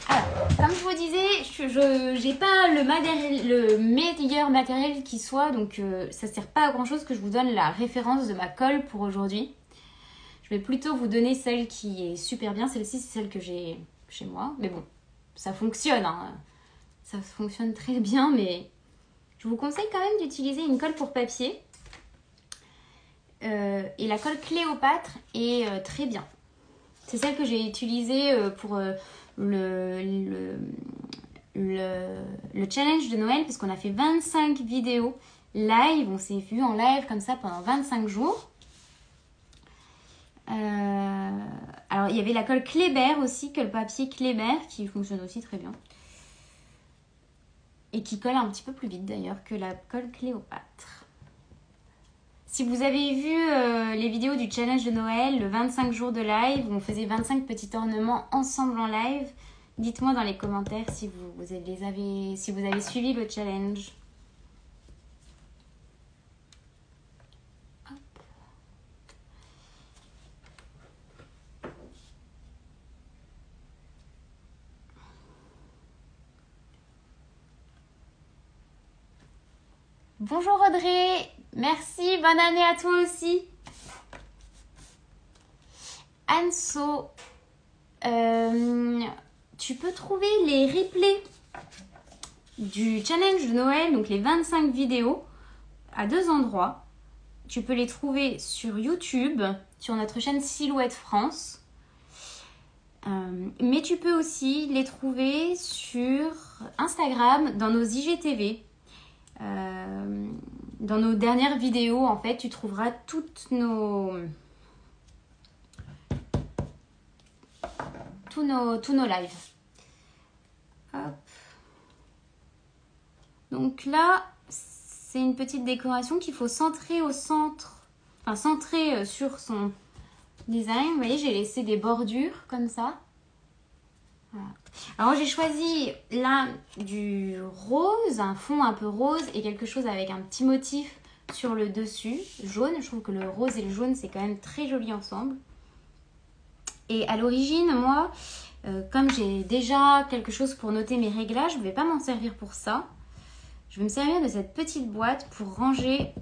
Alors, comme je vous disais, je n'ai pas le meilleur matériel qui soit, donc ça ne sert pas à grand chose que je vous donne la référence de ma colle pour aujourd'hui. Je vais plutôt vous donner celle qui est super bien. Celle-ci, c'est celle que j'ai chez moi. Mais bon, ça fonctionne, hein. Ça fonctionne très bien, mais je vous conseille quand même d'utiliser une colle pour papier. Et la colle Cléopâtre est très bien. C'est celle que j'ai utilisée pour le challenge de Noël, parce qu'on a fait 25 vidéos live. On s'est vu en live comme ça pendant 25 jours. Alors, il y avait la colle Kléber aussi, que le papier Kléber, qui fonctionne aussi très bien. Et qui colle un petit peu plus vite d'ailleurs que la colle Cléopâtre. Si vous avez vu les vidéos du challenge de Noël, le 25 jours de live, où on faisait 25 petits ornements ensemble en live, dites-moi dans les commentaires si vous avez suivi le challenge. Hop. Bonjour Audrey, merci, bonne année à toi aussi. Anso, tu peux trouver les replays du challenge de Noël, donc les 25 vidéos, à deux endroits. Tu peux les trouver sur YouTube, sur notre chaîne Silhouette France. Mais tu peux aussi les trouver sur Instagram, dans nos IGTV. Dans nos dernières vidéos, en fait, tu trouveras tous nos lives. Hop. Donc là, c'est une petite décoration qu'il faut centrer au centre, enfin centrer sur son design. Vous voyez, j'ai laissé des bordures comme ça. Voilà. Alors j'ai choisi là du rose, un fond un peu rose et quelque chose avec un petit motif sur le dessus, jaune. Je trouve que le rose et le jaune c'est quand même très joli ensemble. Et à l'origine, moi, comme j'ai déjà quelque chose pour noter mes réglages, je ne vais pas m'en servir pour ça. Je vais me servir de cette petite boîte pour ranger,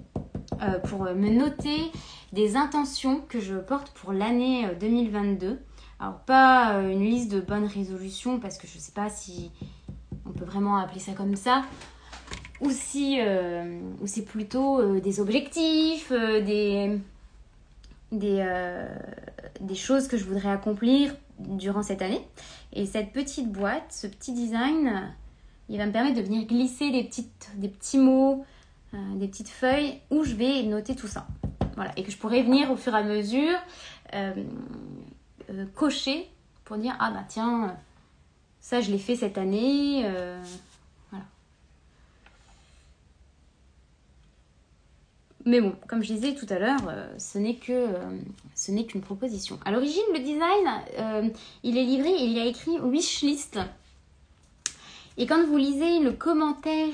pour me noter des intentions que je porte pour l'année 2022. Alors, pas une liste de bonnes résolutions, parce que je ne sais pas si on peut vraiment appeler ça comme ça, ou si c'est plutôt des objectifs, des choses que je voudrais accomplir durant cette année. Et cette petite boîte, ce petit design, il va me permettre de venir glisser des petits mots, des petites feuilles où je vais noter tout ça. Voilà. Et que je pourrais venir au fur et à mesure cocher pour dire ah bah tiens, ça je l'ai fait cette année. Voilà. Mais bon, comme je disais tout à l'heure, ce n'est qu'une proposition. À l'origine, le design, il est livré, il y a écrit wishlist. Et quand vous lisez le commentaire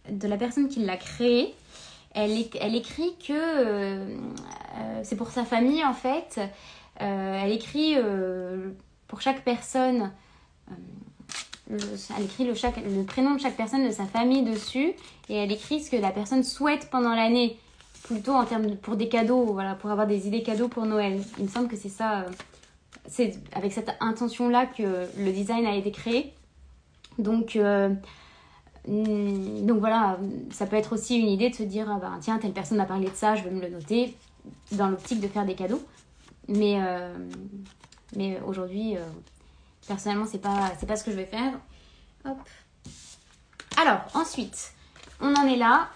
de la personne qui l'a créé, elle écrit que c'est pour sa famille en fait. Elle écrit pour chaque personne, elle écrit le prénom de chaque personne de sa famille dessus. Et elle écrit ce que la personne souhaite pendant l'année. Plutôt en termes pour des cadeaux, voilà, pour avoir des idées cadeaux pour Noël. Il me semble que c'est ça, c'est avec cette intention-là que le design a été créé. Donc voilà, ça peut être aussi une idée de se dire, ah ben, tiens, telle personne m'a parlé de ça, je vais me le noter, dans l'optique de faire des cadeaux. Mais aujourd'hui, personnellement, c'est pas ce que je vais faire. Hop. Alors, ensuite, on en est là.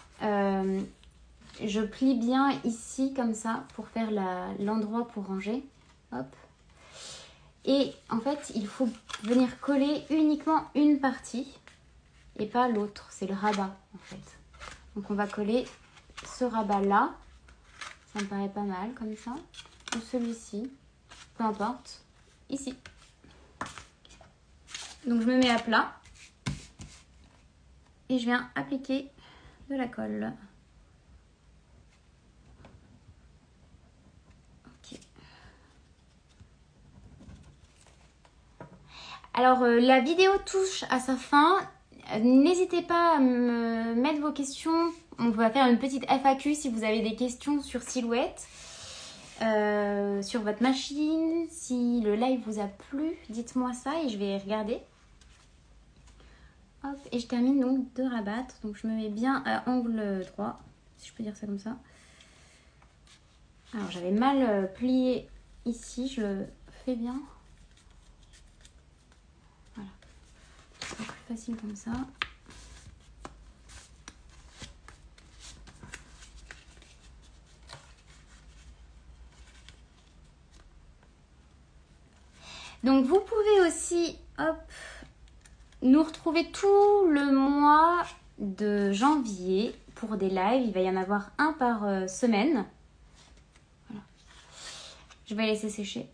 Je plie bien ici, comme ça, pour faire l'endroit pour ranger. Hop. Et en fait, il faut venir coller uniquement une partie et pas l'autre. C'est le rabat, en fait. Donc, on va coller ce rabat-là. Ça me paraît pas mal, comme ça. Ou celui-ci. Peu importe. Ici. Donc, je me mets à plat. Et je viens appliquer de la colle. Ok. Alors, la vidéo touche à sa fin. N'hésitez pas à me mettre vos questions. On va faire une petite FAQ si vous avez des questions sur Silhouette. Sur votre machine. Si le live vous a plu, dites-moi ça et je vais regarder. Hop, et je termine donc de rabattre. Donc je me mets bien à angle droit, si je peux dire ça comme ça. Alors j'avais mal plié ici, je le fais bien. Voilà, c'est plus facile comme ça. Donc vous pouvez aussi, hop, nous retrouver tout le mois de janvier pour des lives. Il va y en avoir un par semaine. Voilà. Je vais laisser sécher.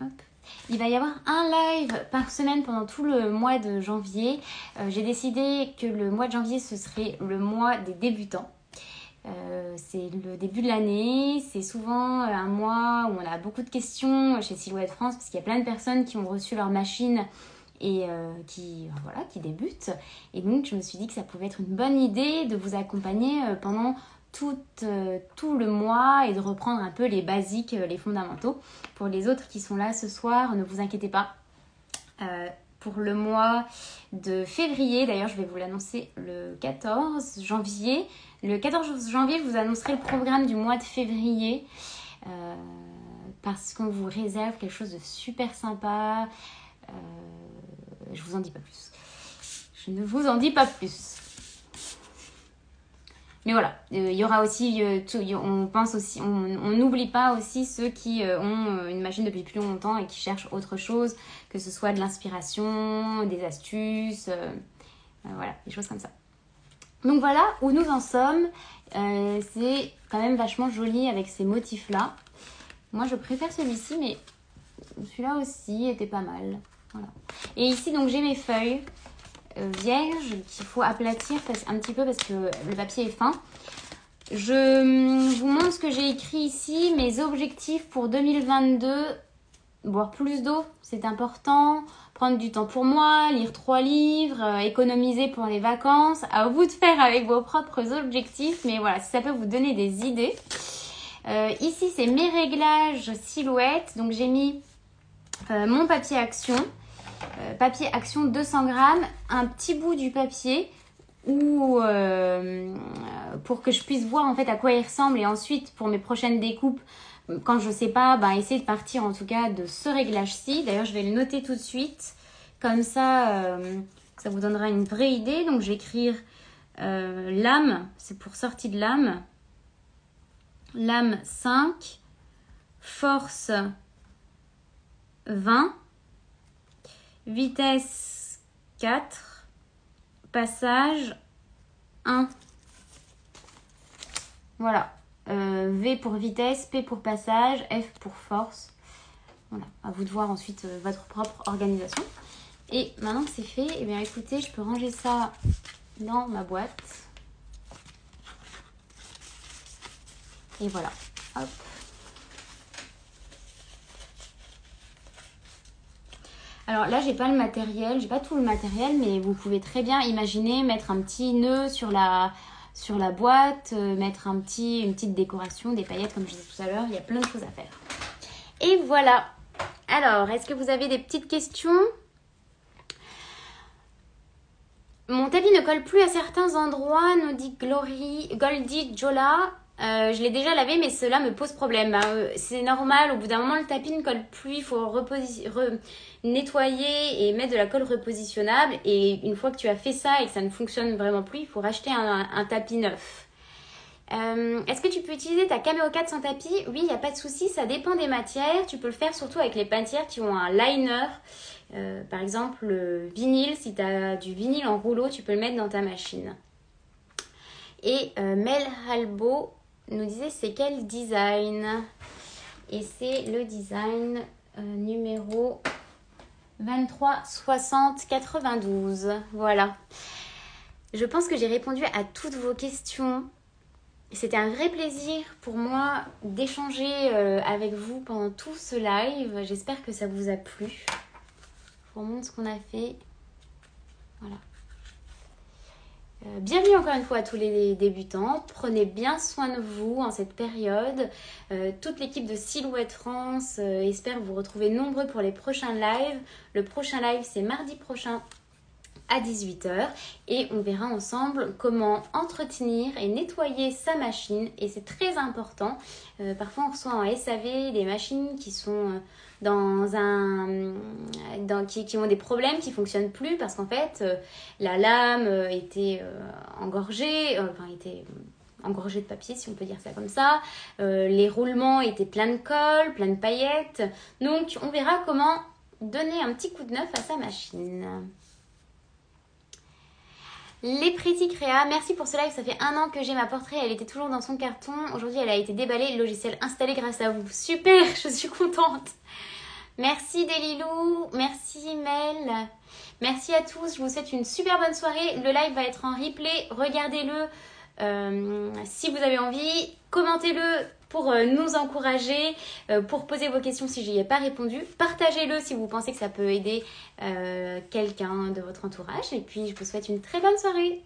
Hop. Il va y avoir un live par semaine pendant tout le mois de janvier. J'ai décidé que le mois de janvier, ce serait le mois des débutants. C'est le début de l'année, c'est souvent un mois où on a beaucoup de questions chez Silhouette France parce qu'il y a plein de personnes qui ont reçu leur machine et qui débutent. Et donc je me suis dit que ça pouvait être une bonne idée de vous accompagner pendant tout le mois et de reprendre un peu les basiques, les fondamentaux. Pour les autres qui sont là ce soir, ne vous inquiétez pas. Pour le mois de février, d'ailleurs je vais vous l'annoncer le 14 janvier. Le 14 janvier, je vous annoncerai le programme du mois de février parce qu'on vous réserve quelque chose de super sympa. Je vous en dis pas plus. Je ne vous en dis pas plus. Mais voilà, il y aura aussi, on pense aussi, on n'oublie pas aussi ceux qui ont une machine depuis plus longtemps et qui cherchent autre chose, que ce soit de l'inspiration, des astuces, voilà, des choses comme ça. Donc voilà où nous en sommes. C'est quand même vachement joli avec ces motifs-là. Moi, je préfère celui-ci, mais celui-là aussi était pas mal. Voilà. Et ici, donc, j'ai mes feuilles vierges qu'il faut aplatir un petit peu parce que le papier est fin. Je vous montre ce que j'ai écrit ici. Mes objectifs pour 2022. Boire plus d'eau, c'est important. Prendre du temps pour moi, lire 3 livres, économiser pour les vacances. À vous de faire avec vos propres objectifs. Mais voilà, si ça peut vous donner des idées. Ici, c'est mes réglages Silhouette. Donc, j'ai mis mon papier action. Papier action 200 grammes. Un petit bout du papier pour que je puisse voir en fait à quoi il ressemble. Et ensuite, pour mes prochaines découpes, quand je sais pas, essayer de partir en tout cas de ce réglage-ci. D'ailleurs, je vais le noter tout de suite. Comme ça, ça vous donnera une vraie idée. Donc, je vais écrire lame. C'est pour sortie de lame. Lame 5. Force 20. Vitesse 4. Passage 1. Voilà. V pour vitesse, P pour passage, F pour force. Voilà, à vous de voir ensuite votre propre organisation. Et maintenant que c'est fait, eh bien écoutez, je peux ranger ça dans ma boîte. Et voilà, hop. Alors là, j'ai pas le matériel, j'ai pas tout le matériel, mais vous pouvez très bien imaginer mettre un petit nœud sur la boîte, mettre une petite décoration, des paillettes comme je disais tout à l'heure. Il y a plein de choses à faire. Et voilà. Alors, est-ce que vous avez des petites questions ? Mon tapis ne colle plus à certains endroits, nous dit Goldie Jola. Je l'ai déjà lavé, mais cela me pose problème. C'est normal, au bout d'un moment, le tapis ne colle plus. Il faut nettoyer et mettre de la colle repositionnable. Et une fois que tu as fait ça et que ça ne fonctionne vraiment plus, il faut racheter un tapis neuf. Est-ce que tu peux utiliser ta Cameo 4 sans tapis? Oui, il n'y a pas de souci, ça dépend des matières. Tu peux le faire surtout avec les matières qui ont un liner. Par exemple, le vinyle, si tu as du vinyle en rouleau, tu peux le mettre dans ta machine. Et Mel Halbo nous disait c'est quel design? Et c'est le design numéro 23 60 92. Voilà. Je pense que j'ai répondu à toutes vos questions. C'était un vrai plaisir pour moi d'échanger avec vous pendant tout ce live. J'espère que ça vous a plu. Je vous montre ce qu'on a fait. Voilà. Bienvenue encore une fois à tous les débutants. Prenez bien soin de vous en cette période. Toute l'équipe de Silhouette France espère vous retrouver nombreux pour les prochains lives. Le prochain live, c'est mardi prochain à 18h et on verra ensemble comment entretenir et nettoyer sa machine, et c'est très important. Parfois on reçoit en SAV des machines qui sont qui ont des problèmes, qui fonctionnent plus parce qu'en fait la lame était engorgée, engorgée de papier, si on peut dire ça comme ça. Les roulements étaient pleins de colle, pleins de paillettes. Donc on verra comment donner un petit coup de neuf à sa machine. Les Pretty Créa, merci pour ce live, ça fait 1 an que j'ai ma portrait, elle était toujours dans son carton. Aujourd'hui elle a été déballée, le logiciel installé grâce à vous. Super, je suis contente. Merci Delilou, merci Mel. Merci à tous, je vous souhaite une super bonne soirée. Le live va être en replay, regardez-le si vous avez envie. Commentez-le pour nous encourager, pour poser vos questions si je n'y ai pas répondu. Partagez-le si vous pensez que ça peut aider quelqu'un de votre entourage. Et puis, je vous souhaite une très bonne soirée.